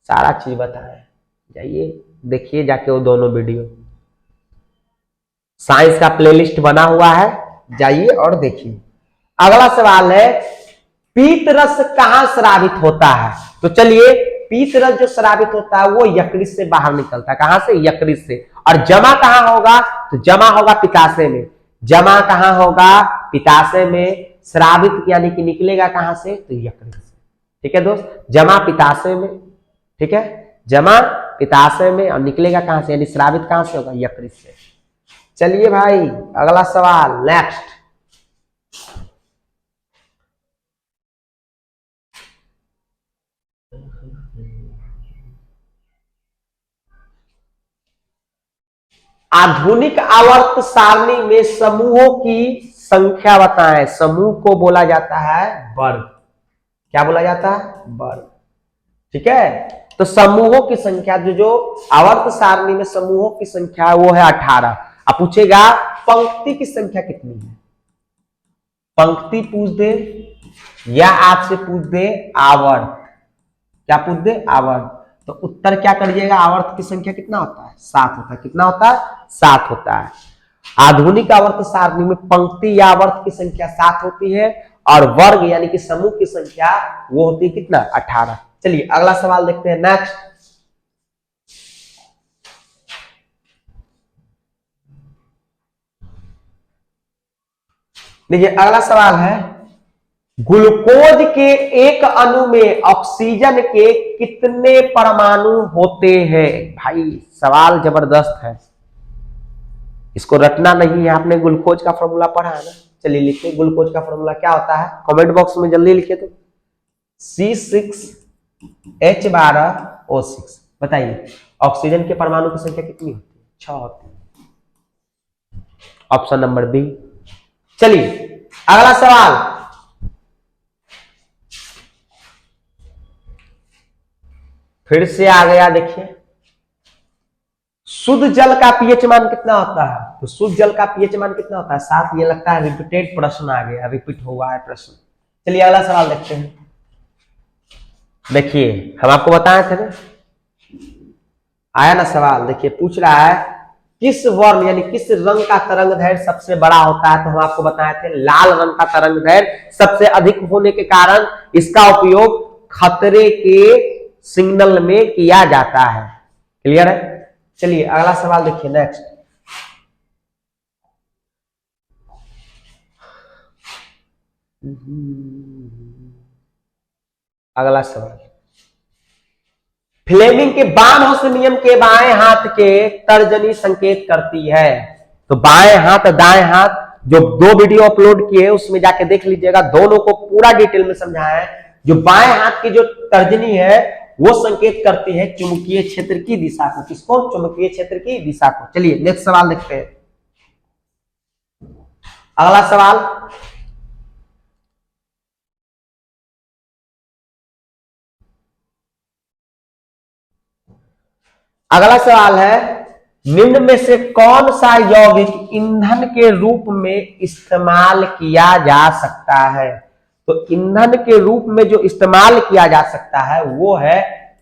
सारा चीज बताया है। जाइए देखिए जाके वो दोनों वीडियो, साइंस का प्लेलिस्ट बना हुआ है, जाइए और देखिए। अगला सवाल है, पीत रस कहां स्रावित होता है? तो चलिए, पीत रस जो स्रावित होता है वो यकृत से बाहर निकलता है। कहां से? यकृत से। और जमा कहां होगा? तो जमा होगा पित्ताशय में। जमा कहां होगा? पित्ताशय में। स्रावित यानी कि निकलेगा कहां से? तो यकृत से। ठीक है दोस्त, जमा पित्ताशय में, ठीक है, जमा पित्ताशय में, और निकलेगा कहां से? यानी स्रावित कहां से होगा? यकृत से। चलिए भाई अगला सवाल, नेक्स्ट। आधुनिक आवर्त सारणी में समूहों की संख्या बताएं। समूह को बोला जाता है वर्ग। क्या बोला जाता है? वर्ग। ठीक है, तो समूहों की संख्या, जो आवर्त सारणी में समूहों की संख्या वो है 18। अब पूछेगा पंक्ति की संख्या कितनी है? पंक्ति पूछ दे या आपसे पूछ दे आवर्त, क्या पूछ दे? आवर्त। तो उत्तर क्या करिएगा? आवर्त की संख्या कितना होता है? 7 होता है। कितना होता है? 7 होता है। आधुनिक आवर्त सारणी में पंक्ति या आवर्त की संख्या 7 होती है, और वर्ग यानी कि समूह की संख्या वो होती है कितना? 18। चलिए अगला सवाल देखते हैं, नेक्स्ट। देखिए अगला सवाल है, ग्लूकोज के एक अणु में ऑक्सीजन के कितने परमाणु होते हैं? भाई सवाल जबरदस्त है, इसको रटना नहीं है। आपने ग्लूकोज का फॉर्मूला पढ़ा है ना? चलिए लिखिए, ग्लूकोज का फॉर्मूला क्या होता है? कमेंट बॉक्स में जल्दी लिखिए तो। C6H12O6। बताइए ऑक्सीजन के परमाणु की संख्या कितनी होती है? 6 होती है। Option number B. चलिए अगला सवाल, फिर से आ गया। देखिए शुद्ध जल का पीएच मान कितना होता है? तो शुद्ध जल का पीएच मान कितना होता है? 7। ये लगता है रिपीटेड प्रश्न आ गया, रिपीट हुआ है प्रश्न। चलिए अगला सवाल देखते हैं। देखिए हम आपको बताए थे ना, आया ना सवाल? देखिए पूछ रहा है किस वर्ण यानी किस रंग का तरंग दैर्घ्य सबसे बड़ा होता है? तो हम आपको बताए थे लाल रंग का तरंग दैर्घ्य सबसे अधिक होने के कारण इसका उपयोग खतरे के सिग्नल में किया जाता है। क्लियर है? चलिए अगला सवाल देखिए, नेक्स्ट। अगला सवाल, फ्लेमिंग के बामहस्त नियम के बाएं हाथ के तर्जनी संकेत करती है। तो बाएं हाथ दाएं हाथ जो 2 वीडियो अपलोड किए हैं उसमें जाके देख लीजिएगा, दोनों को पूरा डिटेल में समझाया है। जो बाएं हाथ की जो तर्जनी है वो संकेत करती है चुंबकीय क्षेत्र की दिशा को। किसको? चुंबकीय क्षेत्र की दिशा को। चलिए नेक्स्ट सवाल देखते हैं। अगला सवाल, अगला सवाल है, निम्न में से कौन सा यौगिक ईंधन के रूप में इस्तेमाल किया जा सकता है? तो ईंधन के रूप में जो इस्तेमाल किया जा सकता है वो है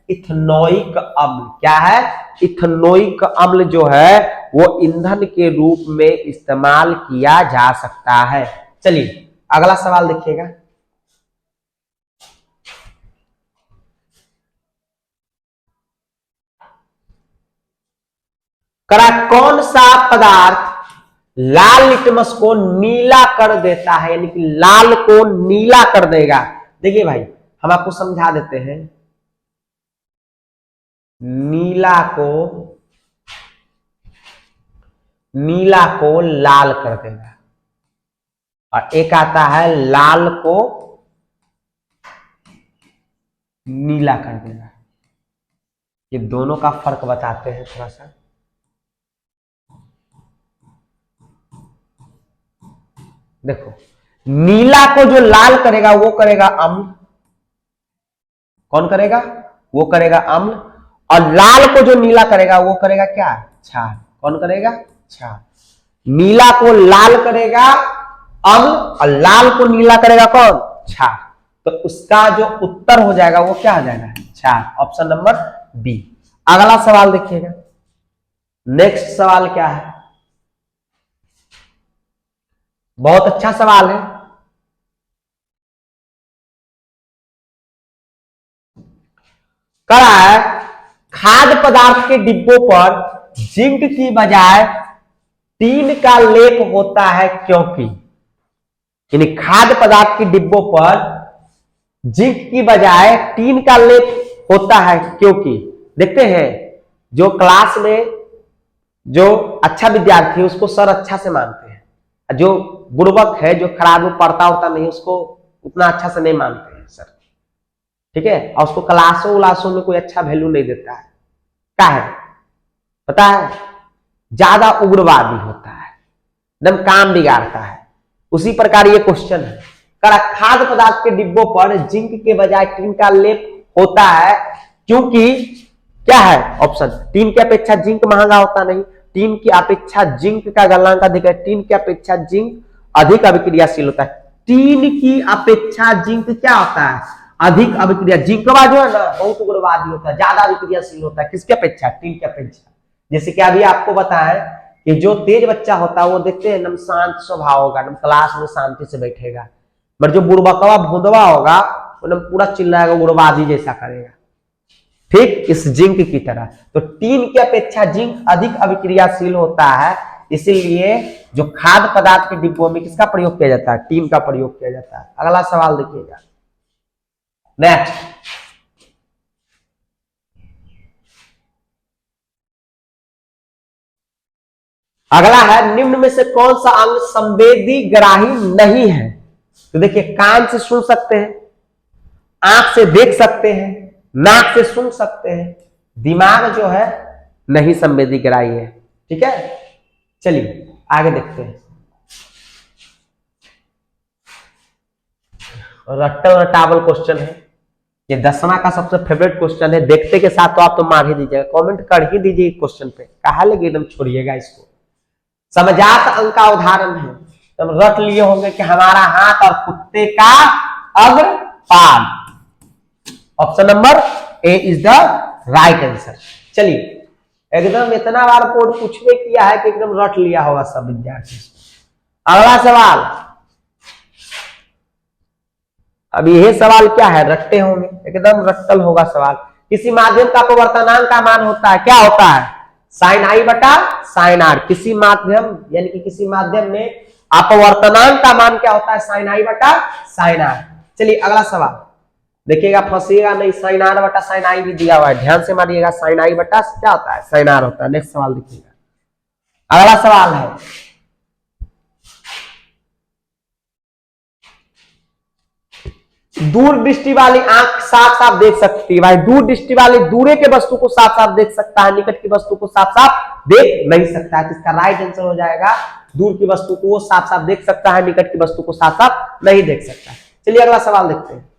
इथेनोइक अम्ल। क्या है? इथेनोइक अम्ल जो है वो ईंधन के रूप में इस्तेमाल किया जा सकता है। चलिए अगला सवाल देखिएगा। करा कौन सा पदार्थ लाल लिटमस को नीला कर देता है, यानी कि लाल को नीला कर देगा? देखिए भाई हम आपको समझा देते हैं। नीला को लाल कर देगा, और एक आता है लाल को नीला कर देगा। ये दोनों का फर्क बताते हैं थोड़ा सा। देखो, नीला को जो लाल करेगा वो करेगा अम्ल। कौन करेगा? वो करेगा अम्ल। और लाल को जो नीला करेगा वो करेगा क्या? क्षार। कौन करेगा? क्षार। नीला को लाल करेगा अम्ल और लाल को नीला करेगा कौन? क्षार। तो उसका जो उत्तर हो जाएगा वो क्या हो जाएगा? क्षार। Option number B. अगला सवाल देखिएगा। नेक्स्ट सवाल क्या है? बहुत अच्छा सवाल है। करा है, खाद्य पदार्थ के डिब्बों पर जिंक की बजाय टीन का लेप होता है क्योंकि? यानी खाद्य पदार्थ के डिब्बों पर जिंक की बजाय टीन का लेप होता है क्योंकि? देखते हैं, जो क्लास में जो अच्छा विद्यार्थी है उसको सर अच्छा से मानते हैं, जो बुड़बक है, जो खराब में पढ़ता होता नहीं, उसको उतना अच्छा से नहीं मानते हैं सर। ठीक है? और उसको क्लासों में कोई अच्छा वैल्यू नहीं देता है। क्या है पता है? ज्यादा उग्रवादी होता है, एकदम काम बिगाड़ता है। उसी प्रकार ये क्वेश्चन है। करा खाद्य पदार्थ के डिब्बों पर जिंक के बजाय टीन का लेप होता है क्योंकि क्या है ऑप्शन? टीन की अपेक्षा जिंक महंगा होता नहीं, टीन की अपेक्षा जिंक का गलनांक अधिक है, टीन की अपेक्षा जिंक अधिक अभिक्रियाशील होता है। टीन की अपेक्षा जिंक क्या होता है? अधिक अभिक्रिया। जिंकवा जो है ना बहुत उग्रवादी होता है, ज्यादा अभिक्रियाशील होता है। किसके अपेक्षा? टीन की अपेक्षा। जैसे कि अभी आपको बताया कि जो तेज बच्चा होता है वो देखते हैं एकदम शांत स्वभाव होगा, एकदम क्लास में शांति से बैठेगा। बट जो बुड़बकवा भोंदवा होगा एकदम पूरा चिल्लाएगा, उग्रवादी जैसा करेगा। ठीक इस जिंक की तरह। तो टीन की अपेक्षा जिंक अधिक अभिक्रियाशील होता है, इसीलिए जो खाद्य पदार्थ के डिब्बों में किसका प्रयोग किया जाता है? टीन का प्रयोग किया जाता है। अगला सवाल देखिएगा। नेक्स्ट, अगला है, निम्न में से कौन सा अंग संवेदी ग्राही नहीं है? तो देखिए, कान से सुन सकते हैं, आंख से देख सकते हैं, नाक से सुन सकते हैं, दिमाग जो है नहीं संवेदी ग्राही है। ठीक है, चलिए आगे देखते हैं। रट्टल रटावल क्वेश्चन है, ये 10वां का सबसे फेवरेट क्वेश्चन है। देखते के साथ तो आप तो मार ही दीजिएगा, कमेंट कर ही दीजिए क्वेश्चन पे, कहा लगे एकदम छोड़िएगा इसको। समजात अंग का उदाहरण है, तुम रट लिए होंगे कि हमारा हाथ और कुत्ते का अग्रपाद। Option number A is the right answer. चलिए, एकदम इतना बार बोर्ड पूछने किया है कि एकदम रट लिया होगा सब विद्यार्थी। अगला सवाल, अब यह सवाल क्या है? रट्टे होंगे, एकदम रट्टल होगा सवाल। किसी माध्यम का अपवर्तनांक का मान होता है, क्या होता है? साइन आई बटा साइन आर। किसी माध्यम यानी कि किसी माध्यम में अपवर्तनांक का मान क्या होता है? साइन आई बटा साइन आर। चलिए अगला सवाल देखिएगा, फंसिएगा नहीं। साइन आर बटा साइन आई भी दिया हुआ है, ध्यान से मारिएगा। साइन आई बटा क्या होता है? साइन आर होता है। नेक्स्ट सवाल देखिएगा। अगला सवाल है, दूर दृष्टि वाली आंख साफ साफ देख सकती है भाई, दूर दृष्टि वाली दूरे के वस्तु को साफ साफ देख सकता है, निकट की वस्तु को साफ साफ देख नहीं सकता है। तो इसका राइट आंसर हो जाएगा दूर की वस्तु को वो साफ साफ देख सकता है, निकट की वस्तु को साफ साफ नहीं देख सकता। चलिए अगला सवाल देखते हैं।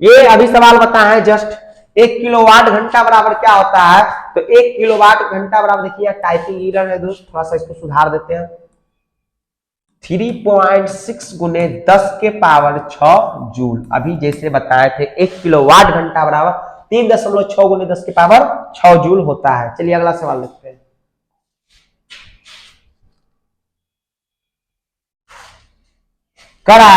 ये अभी सवाल बताया है जस्ट 1 किलोवाट घंटा बराबर क्या होता है। तो 1 किलोवाट घंटा बराबर देखिए टाइपिंग एरर है दोस्त, थोड़ा सा इसको सुधार देते हैं। 3.6 गुने 10 के पावर 6 जूल। अभी जैसे बताए थे 1 किलोवाट घंटा बराबर 3.6 गुने 10 के पावर 6 जूल होता है। चलिए अगला सवाल देखते हैं। करा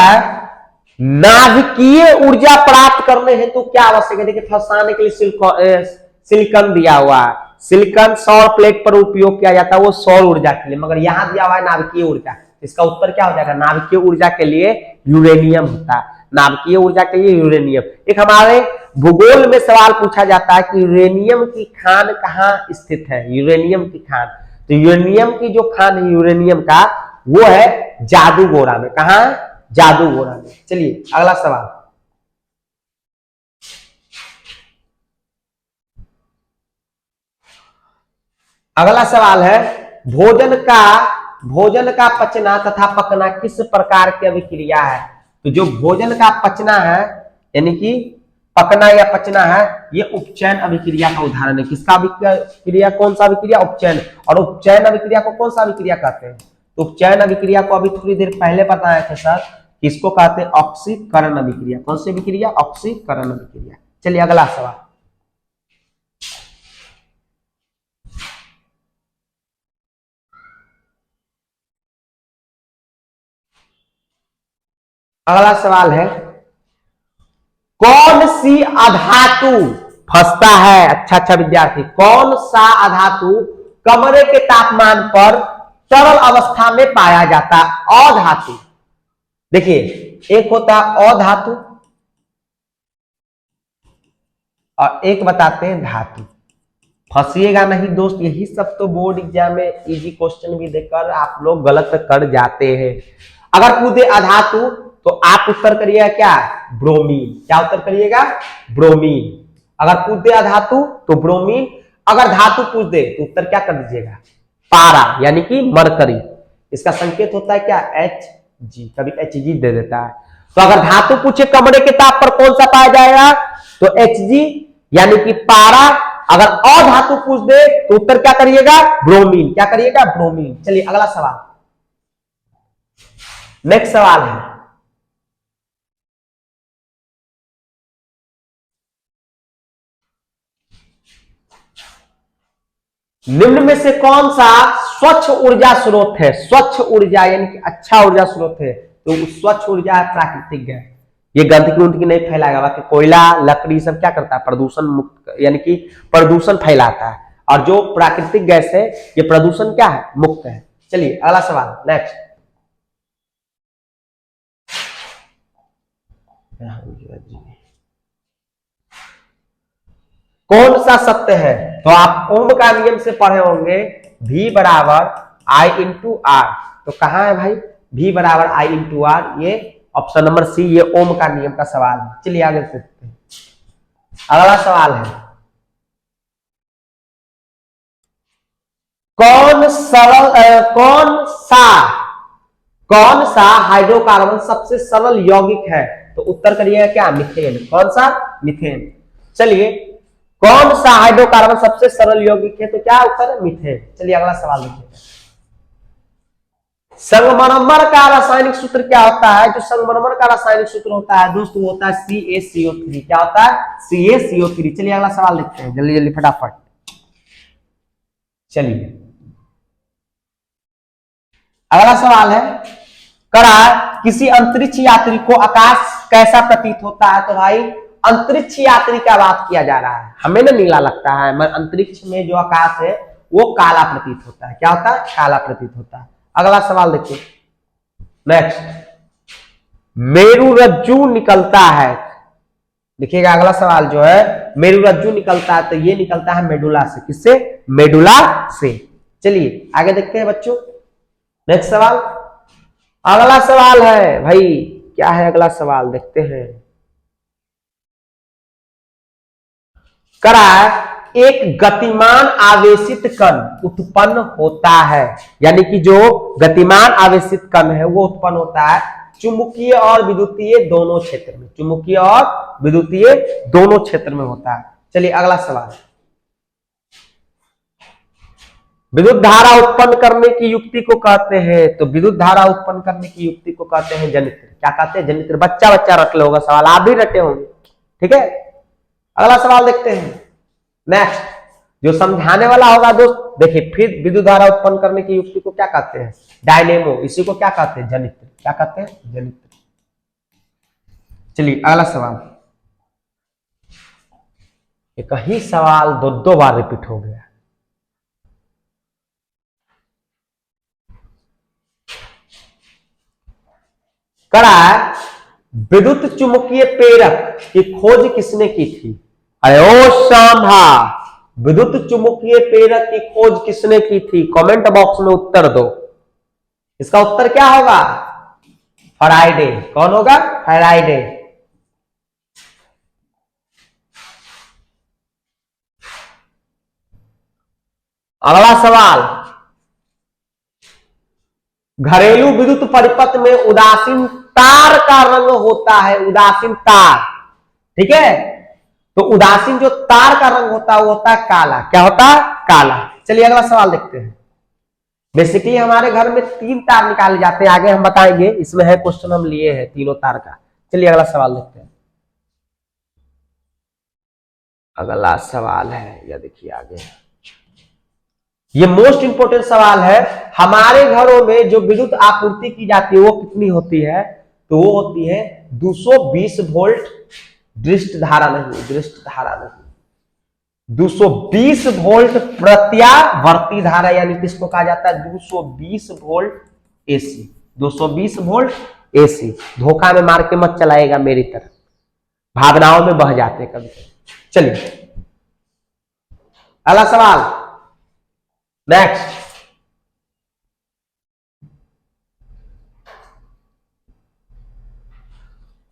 नाभिकीय ऊर्जा प्राप्त करने हेतु तो क्या आवश्यक है। देखिए फंसाने के लिए सिलिकॉन दिया हुआ है, सिलिकॉन सौर प्लेट पर उपयोग किया जाता है वो सौर ऊर्जा के लिए, मगर यहां दिया हुआ है नाभिकीय ऊर्जा। इसका उत्तर क्या हो जाएगा, नाभिकीय ऊर्जा के लिए यूरेनियम होता है, नाभिकीय ऊर्जा के लिए यूरेनियम। एक हमारे भूगोल में सवाल पूछा जाता है कि यूरेनियम की खान कहाँ स्थित है, यूरेनियम की खान। तो यूरेनियम की जो खान है यूरेनियम का वो है जादूगोरा में। कहा है, जादूगोरा में। चलिए अगला सवाल। अगला सवाल है भोजन का पचना तथा पकना किस प्रकार की अभिक्रिया है। तो जो भोजन का पचना है यानी कि पकना या पचना है ये उपचयन अभिक्रिया का उदाहरण है। किसका अभिक्रिया, कौन सा अभिक्रिया, उपचयन। और उपचयन अभिक्रिया को कौन सा अभिक्रिया कहते हैं। तो उपचयन अभिक्रिया को अभी थोड़ी देर पहले बताए थे सर, इसको कहते हैं ऑक्सीकरण अभिक्रिया। कौन सी अभिक्रिया, ऑक्सीकरण अभिक्रिया। चलिए अगला सवाल। अगला सवाल है कौन सी अधातु फंसता है। अच्छा विद्यार्थी, कौन सा अधातु कमरे के तापमान पर तरल अवस्था में पाया जाता है। अधातु देखिए एक होता है अधातु और एक बताते हैं धातु। फंसिएगा नहीं दोस्त, यही सब तो बोर्ड एग्जाम में इजी क्वेश्चन भी देकर आप लोग गलत कर जाते हैं। अगर पूछे अधातु तो आप उत्तर करिएगा क्या, ब्रोमीन। क्या उत्तर करिएगा, ब्रोमीन। अगर पूछ दे अधातु तो ब्रोमीन, अगर धातु पूछ दे तो उत्तर क्या कर दीजिएगा, पारा यानी कि मरकरी। इसका संकेत होता है क्या, Hg, कभी Hg दे देता है। तो अगर धातु पूछे कमरे के ताप पर कौन सा पाया जाएगा तो Hg यानी कि पारा। अगर अधातु पूछ दे तो उत्तर क्या करिएगा, ब्रोमीन। क्या करिएगा, ब्रोमीन। चलिए अगला सवाल। नेक्स्ट सवाल है निम्न में से कौन सा स्वच्छ ऊर्जा स्रोत है। स्वच्छ ऊर्जा यानी कि अच्छा ऊर्जा स्रोत है तो स्वच्छ ऊर्जा है प्राकृतिक गैस। ये गंदगी उंदगी नहीं फैलाएगा। बाकी कोयला लकड़ी सब क्या करता है, प्रदूषण मुक्त यानी कि प्रदूषण फैलाता है। और जो प्राकृतिक गैस है ये प्रदूषण क्या है, मुक्त है। चलिए अगला सवाल नेक्स्ट। कौन सा सत्य है। तो आप ओम का नियम से पढ़े होंगे V बराबर I इंटू आर। तो कहां है भाई, V बराबर I इंटू आर। ये ऑप्शन नंबर सी, ये ओम का नियम का सवाल है। चलिए आगे देखते हैं। अगला सवाल है कौन सा हाइड्रोकार्बन सबसे सरल यौगिक है। तो उत्तर करिएगा क्या, मीथेन। कौन सा, मीथेन। चलिए कौन सा हाइड्रोकार्बन सबसे सरल यौगिक है तो क्या उत्तर है, मीथेन। चलिए अगला सवाल देखिए। संगमरमर का रासायनिक सूत्र क्या होता है। जो संगमरमर का रासायनिक सूत्र होता है दोस्त वो होता है CaCO3। क्या होता है, CaCO3। चलिए अगला सवाल देखते हैं जल्दी जल्दी फटाफट। चलिए अगला सवाल है करा किसी अंतरिक्ष यात्री को आकाश कैसा प्रतीत होता है। तो भाई अंतरिक्ष यात्री का बात किया जा रहा है। हमें ना नीला लगता है, मगर अंतरिक्ष में जो आकाश है वो काला प्रतीत होता है। क्या होता है, काला प्रतीत होता है। अगला सवाल देखिए नेक्स्ट। मेरुरज्जु निकलता है। देखिएगा अगला सवाल जो है मेरुरज्जु निकलता है तो ये निकलता है मेडुला से। किससे, मेडुला से। चलिए आगे देखते हैं बच्चों नेक्स्ट सवाल। अगला सवाल है भाई, क्या है अगला सवाल, देखते हैं। करा एक गतिमान आवेशित कण उत्पन्न होता है, यानी कि जो गतिमान आवेशित कण है वो उत्पन्न होता है चुंबकीय और विद्युतीय दोनों क्षेत्र में, चुंबकीय और विद्युतीय दोनों क्षेत्र में होता है। चलिए अगला सवाल, विद्युत धारा उत्पन्न करने की युक्ति को कहते हैं, तो विद्युत धारा उत्पन्न करने की युक्ति को कहते हैं जनित्र। क्या कहते हैं? जनित्र। बच्चा बच्चा रट लो होगा सवाल, आप भी रटे होंगे, ठीक है। अगला सवाल देखते हैं। नेक्स्ट जो समझाने वाला होगा दोस्त, देखिए फिर विद्युत धारा उत्पन्न करने की युक्ति को क्या कहते हैं? डायनेमो। इसी को क्या कहते हैं? जनित्र। क्या कहते हैं? जनित्र। चलिए अगला सवाल, एक ही सवाल दो दो बार रिपीट हो गया। करा विद्युत चुंबकीय प्रेरक की खोज किसने की थी? अरे ओ सांभा, विद्युत चुंबकीय प्रेरक की खोज किसने की थी? कमेंट बॉक्स में उत्तर दो। इसका उत्तर क्या होगा? फैराडे। कौन होगा? फैराडे। अगला सवाल, घरेलू विद्युत परिपथ में उदासीन तार का रंग होता है, उदासीन तार, ठीक है। तो उदासीन जो तार का रंग होता है वो होता है काला। क्या होता है? काला। चलिए अगला सवाल देखते हैं। बेसिकली हमारे घर में 3 तार निकाले जाते हैं, आगे हम बताएंगे, इसमें है क्वेश्चन हम लिए हैं तीनों तार का। चलिए अगला सवाल देखते हैं। अगला सवाल है, या देखिए आगे, ये मोस्ट इंपोर्टेंट सवाल है। हमारे घरों में जो विद्युत आपूर्ति की जाती है वो कितनी होती है? तो वो होती है 220 वोल्ट। दृष्ट धारा नहीं, दृष्ट धारा नहीं, 220 वोल्ट प्रत्यावर्ती धारा, यानी किसको कहा जाता है? 220 वोल्ट एसी। 220 volt AC. धोखा में मार के मत चलाएगा मेरी तरफ, भावनाओं में बह जाते कभी। चलिए अगला सवाल, नेक्स्ट।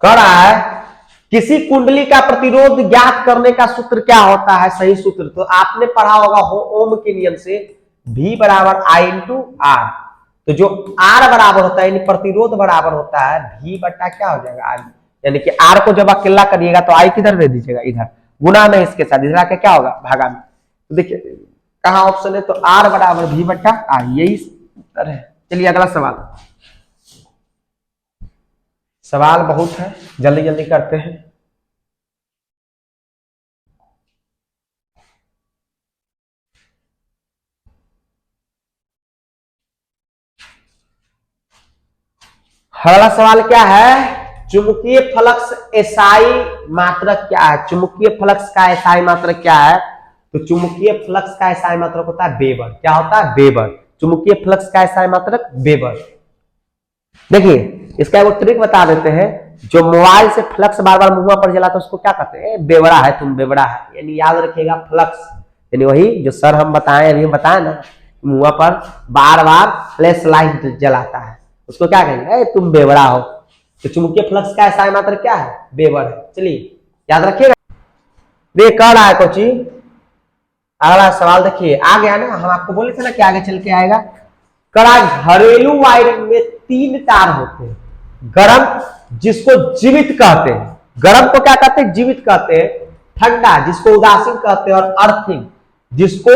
कह रहा है किसी कुंडली का प्रतिरोध ज्ञात करने का सूत्र क्या होता है? सही सूत्र तो आपने पढ़ा होगा ओम के नियम से, V बराबर I इंटू आर। तो जो R बराबर होता है, यानी प्रतिरोध बराबर होता है V बटा क्या हो जाएगा? I। यानी कि R को जब अकेला करिएगा तो I किधर दे दीजिएगा? इधर। गुना में इसके साथ इधर आके क्या होगा? भागा में। तो देखिए कहा ऑप्शन है, तो R बराबर V बटा I, यही उत्तर है। चलिए अगला सवाल, सवाल बहुत है, जल्दी जल्दी करते हैं। अगला सवाल क्या है? चुंबकीय फ्लक्स एसआई मात्रक क्या है? चुंबकीय फ्लक्स का एसआई मात्रक क्या है? तो चुंबकीय फ्लक्स का एसआई मात्रक होता है वेबर। क्या होता है? वेबर। चुंबकीय फ्लक्स का एसआई मात्रक वेबर। देखिए इसका एक ट्रिक बता देते हैं। जो मोबाइल से फ्लक्स बार बार मुंह पर जलाता है उसको क्या कहते हैं? बेवड़ा है, तुम बेवड़ा है। यानी याद रखिएगा फ्लक्स, यानी वही जो सर हम बताएं, अभी बताए ना, मुंह पर बार बार फ्लैश लाइट जलाता है, उसको क्या कहेंगे? तुम बेवड़ा हो। तो चुंबकीय फ्लक्स का एसआई मात्रक क्या है? वेबर है। चलिए याद रखिएगा। देख कह रहा है कोची। अगला सवाल देखिए, आ गया ना, हम आपको बोले थे ना कि आगे चल के आएगा। कड़ा घरेलू वायरिंग में 3 तार होते हैं। गर्म जिसको जीवित कहते हैं, गर्म को क्या कहते हैं? जीवित कहते हैं। ठंडा जिसको उदासीन कहते हैं, और अर्थिंग जिसको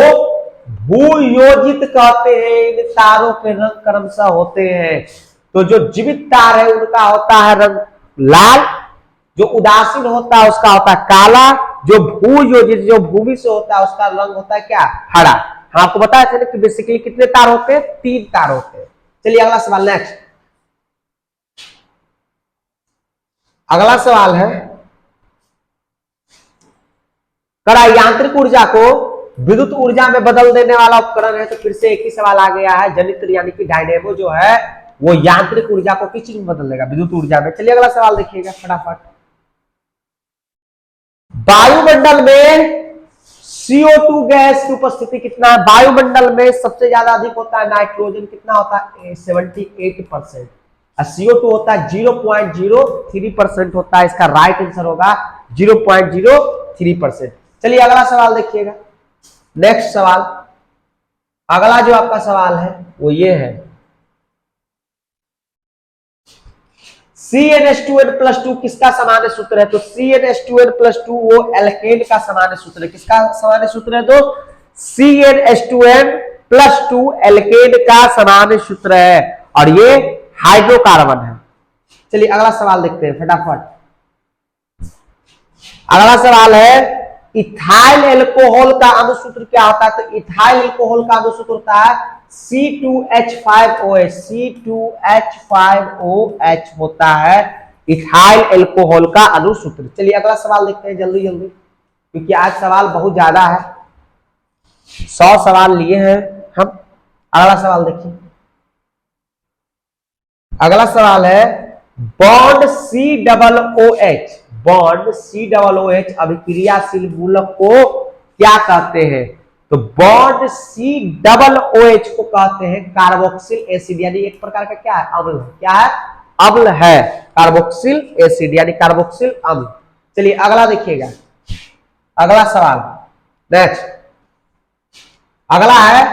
भूयोजित कहते हैं। इन तारों के रंग क्रमशः होते हैं। तो जो जीवित तार है उनका होता है रंग लाल, जो उदासीन होता है उसका होता है काला, जो भूयोजित जो भूमि से होता है उसका रंग होता है क्या? हरा। हम आपको बताया था कि बेसिकली कितने तार होते हैं? 3 तार होते हैं। चलिए अगला सवाल, नेक्स्ट। अगला सवाल है, कड़ा यांत्रिक ऊर्जा को विद्युत ऊर्जा में बदल देने वाला उपकरण है। तो फिर से एक ही सवाल आ गया है, जनित्र यानी कि डायनेमो जो है वो यांत्रिक ऊर्जा को किस चीज में बदल देगा? विद्युत ऊर्जा में। चलिए अगला सवाल देखिएगा फटाफट। वायुमंडल में CO2 गैस की उपस्थिति कितना है? वायुमंडल में सबसे ज्यादा अधिक होता है नाइट्रोजन। कितना होता है? 78%। CO2 होता है 0.03% होता है, इसका राइट आंसर होगा 0.03%। चलिए अगला सवाल देखिएगा। नेक्स्ट सवाल, अगला जो आपका सवाल है वो ये है, CnH2n+2 किसका सामान्य सूत्र है? तो CnH2n+2 वो एल्केन का सामान्य सूत्र है। किसका सामान्य सूत्र है दोस्त? CnH2n+2 एल्केन का सामान्य सूत्र है और ये हाइड्रोकार्बन है। चलिए अगला सवाल देखते हैं फटाफट। अगला सवाल है, इथाइल एल्कोहल का अनुसूत्र क्या होता है? तो इथाइल एल्कोहल का अनुसूत्र होता है C2H5OH। C2H5OH होता है इथाइल एल्कोहल का अनुसूत्र। चलिए अगला सवाल देखते हैं जल्दी जल्दी, क्योंकि आज सवाल बहुत ज्यादा है, 100 सवाल लिए हैं हम। अगला सवाल देखिए। अगला सवाल है, बॉन्ड COOH, बॉन्ड COOH अभिक्रियाशील मूलक को क्या कहते हैं? तो बॉन्ड COOH को कहते हैं कार्बोक्सिल एसिड, यानी एक प्रकार का क्या है? अम्ल है। क्या है? अम्ल है, कार्बोक्सिल एसिड यानी कार्बोक्सिल अम्ल। चलिए अगला देखिएगा, अगला सवाल नेक्स्ट। अगला है,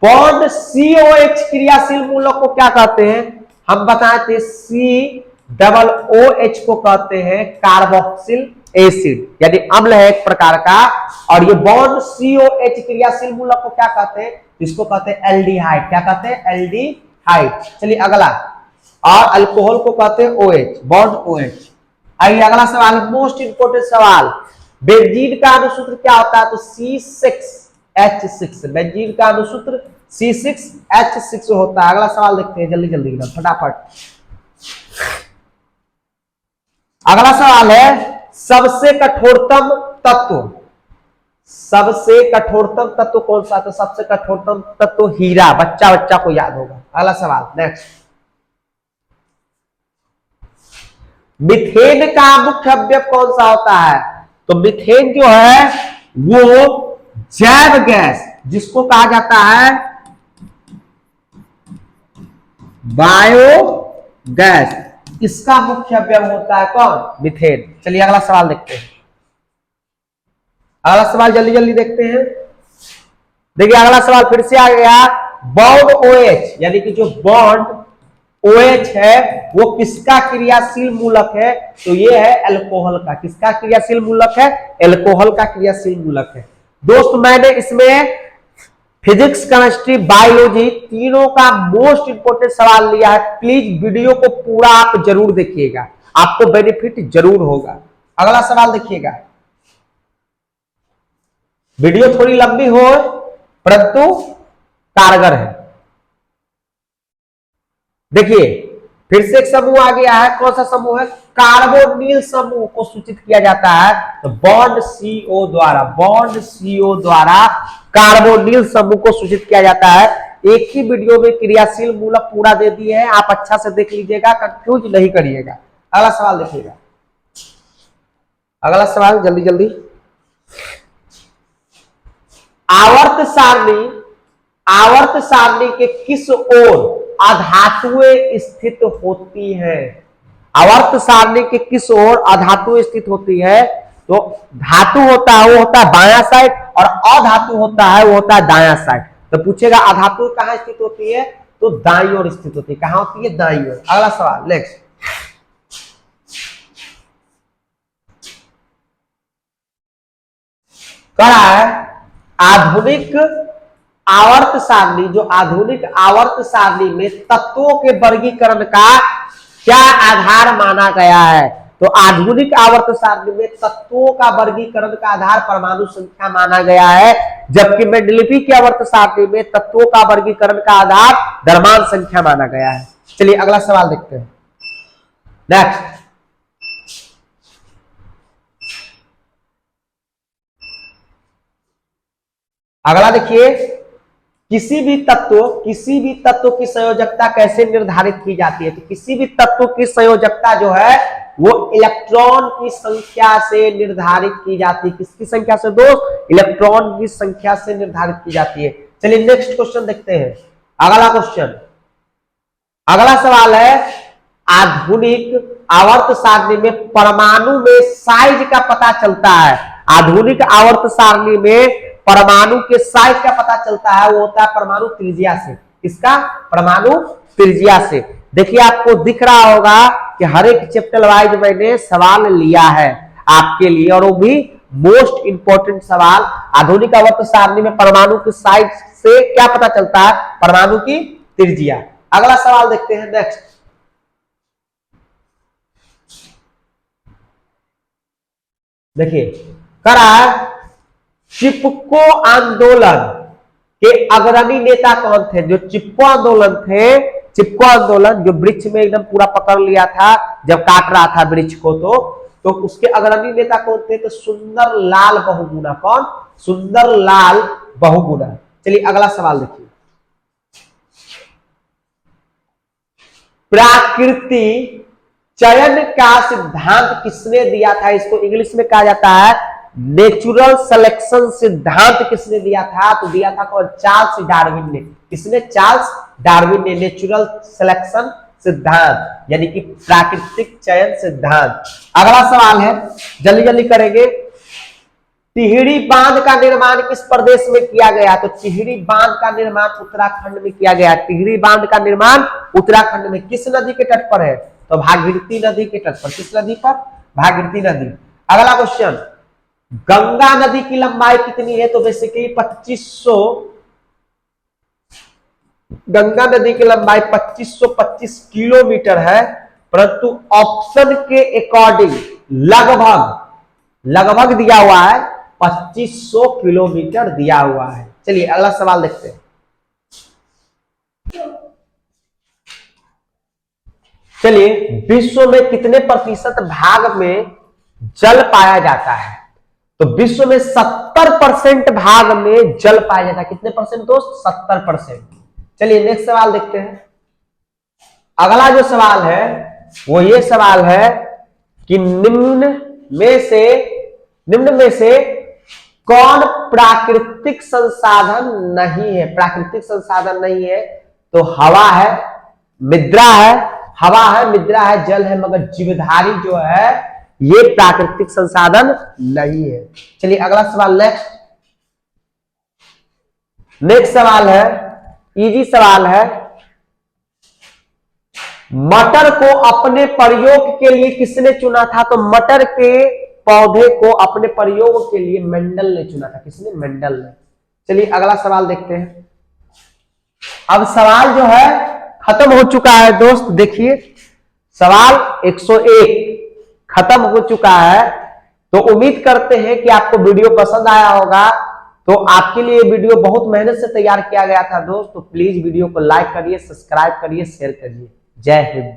बॉन्ड COH क्रियाशील मूलक को क्या कहते हैं? हम बताए थे COOH को कहते हैं कार्बोक्सिल एसिड, यानी अम्ल है एक प्रकार का। और ये बॉन्ड COH क्रियाशील मूलक को क्या कहते हैं? इसको कहते हैं एल्डिहाइड। क्या कहते हैं? एल्डिहाइड। चलिए अगला, और अल्कोहल को कहते हैं OH, बॉन्ड OH। आइए अगला सवाल, मोस्ट इंपोर्टेंट सवाल, बेंजीन का अनुसूत्र क्या होता है? तो C6H6, बेंजीन का अनुसूत्र C6H6 होता है। अगला सवाल देखते हैं जल्दी जल्दी एकदम फटाफट। अगला सवाल है, सबसे कठोरतम तत्व, सबसे कठोरतम तत्व कौन सा? तो सबसे कठोरतम तत्व हीरा, बच्चा बच्चा को याद होगा। अगला सवाल नेक्स्ट, मीथेन का मुख्य अवयव कौन सा होता है? तो मीथेन जो है वो जैव गैस, जिसको कहा जाता है बायोगैस, इसका मुख्य अवयव होता है कौन? मीथेन। चलिए अगला सवाल देखते हैं। अगला सवाल जल्दी जल्दी देखते हैं। देखिए अगला सवाल फिर से आ गया, बॉन्ड OH, यानी कि जो बॉन्ड OH है वो किसका क्रियाशील मूलक है? तो ये है अल्कोहल का। किसका क्रियाशील मूलक है? अल्कोहल का क्रियाशील मूलक है। दोस्त मैंने इसमें फिजिक्स, केमिस्ट्री, बायोलॉजी तीनों का मोस्ट इंपोर्टेंट सवाल लिया है। प्लीज वीडियो को पूरा आप जरूर देखिएगा, आपको बेनिफिट जरूर होगा। अगला सवाल देखिएगा, वीडियो थोड़ी लंबी हो परंतु कारगर है। देखिए फिर से एक समूह आ गया है, कौन सा समूह है? कार्बोनिल समूह को सूचित किया जाता है तो बॉन्ड CO द्वारा, बॉन्ड CO द्वारा कार्बोनिल समूह को सूचित किया जाता है। एक ही वीडियो में क्रियाशील मूलक पूरा दे दिए हैं, आप अच्छा से देख लीजिएगा, कंफ्यूज नहीं करिएगा। अगला सवाल देखिएगा, अगला सवाल जल्दी जल्दी। आवर्त सारणी, आवर्त सारणी के किस ओर अधातुएं स्थित होती हैं? आवर्त सारणी के किस ओर अधातु स्थित होती है? तो धातु होता है वो होता है बायां साइड, और अधातु होता है वो होता है दायां साइड। तो पूछेगा अधातु कहां स्थित होती है? तो दाईं ओर स्थित होती है। कहां होती है? दाईं ओर। अगला सवाल नेक्स्ट, कह रहा है आधुनिक आवर्त सारणी, जो आधुनिक आवर्त सारणी में तत्वों के वर्गीकरण का क्या आधार माना गया है? तो आधुनिक आवर्त सारणी में तत्वों का वर्गीकरण का आधार परमाणु संख्या माना गया है, जबकि मेंडलीफी की आवर्त सारणी में तत्वों का वर्गीकरण का आधार द्रव्यमान संख्या माना गया है। चलिए अगला सवाल देखते हैं नेक्स्ट। अगला देखिए, किसी भी तत्व की संयोजकता कैसे निर्धारित की जाती है? तो किसी भी तत्व की संयोजकता जो है वो इलेक्ट्रॉन की संख्या से निर्धारित की जाती है। किसकी संख्या से दोस्त? इलेक्ट्रॉन की संख्या से निर्धारित की जाती है। चलिए नेक्स्ट क्वेश्चन देखते हैं। अगला क्वेश्चन, अगला सवाल है, आधुनिक आवर्त सारणी में परमाणु में साइज का पता चलता है। आधुनिक आवर्त सारणी में परमाणु के साइज का पता चलता है, वो होता है परमाणु त्रिज्या से। इसका परमाणु त्रिज्या से। देखिए आपको दिख रहा होगा कि हर एक चैप्टर वाइज मैंने सवाल लिया है आपके लिए, और वो भी मोस्ट इंपोर्टेंट सवाल। आधुनिक आवर्त सारणी में परमाणु के साइज से क्या पता चलता है? परमाणु की त्रिज्या। अगला सवाल देखते हैं नेक्स्ट। देखिए करा चिपको आंदोलन के अग्रणी नेता कौन थे? जो चिपको आंदोलन थे, चिपको आंदोलन जो वृक्ष में एकदम पूरा पकड़ लिया था जब काट रहा था वृक्ष को, तो उसके अग्रणी नेता कौन थे? तो सुंदर लाल बहुगुणा। कौन? सुंदर लाल बहुगुणा। चलिए अगला सवाल देखिए। प्राकृति चयन का सिद्धांत किसने दिया था? इसको इंग्लिश में कहा जाता है नेचुरल सिलेक्शन सिद्धांत। किसने दिया था? तो दिया था कौन? चार्ल्स डार्विन ने। किसने? चार्ल्स डार्विन ने नेचुरल सिलेक्शन सिद्धांत, यानी कि प्राकृतिक चयन सिद्धांत। अगला सवाल है, जल्दी जल्दी करेंगे। टिहरी बांध का निर्माण किस प्रदेश में किया गया? तो टिहरी बांध का निर्माण उत्तराखंड में किया गया। टिहरी बांध का निर्माण उत्तराखंड में। किस नदी के तट पर है? तो भागीरथी नदी के तट पर। किस नदी पर? भागीरथी नदी। अगला क्वेश्चन, गंगा नदी की लंबाई कितनी है? तो बेसिकली 2500। गंगा नदी की लंबाई 2525 किलोमीटर है, परंतु ऑप्शन के अकॉर्डिंग लगभग दिया हुआ है 2500 किलोमीटर दिया हुआ है। चलिए अगला सवाल देखते हैं। चलिए, विश्व में कितने प्रतिशत भाग में जल पाया जाता है? तो विश्व में 70% भाग में जल पाया जाता है। कितने परसेंट दोस्त? 70%। चलिए नेक्स्ट सवाल देखते हैं। अगला जो सवाल है वो ये सवाल है कि निम्न में से कौन प्राकृतिक संसाधन नहीं है? प्राकृतिक संसाधन नहीं है तो हवा है, मृदा है, हवा है, मृदा है, जल है, मगर जीवधारी जो है ये प्राकृतिक संसाधन नहीं है। चलिए अगला सवाल नेक्स्ट सवाल है, इजी सवाल है। मटर को अपने प्रयोग के लिए किसने चुना था? तो मटर के पौधे को अपने प्रयोग के लिए मेंडल ने चुना था। किसने? मेंडल ने। चलिए अगला सवाल देखते हैं। अब सवाल जो है खत्म हो चुका है दोस्त। देखिए सवाल 101 खत्म हो चुका है। तो उम्मीद करते हैं कि आपको वीडियो पसंद आया होगा। तो आपके लिए वीडियो बहुत मेहनत से तैयार किया गया था दोस्त। तो प्लीज वीडियो को लाइक करिए, सब्सक्राइब करिए, शेयर करिए। जय हिंद।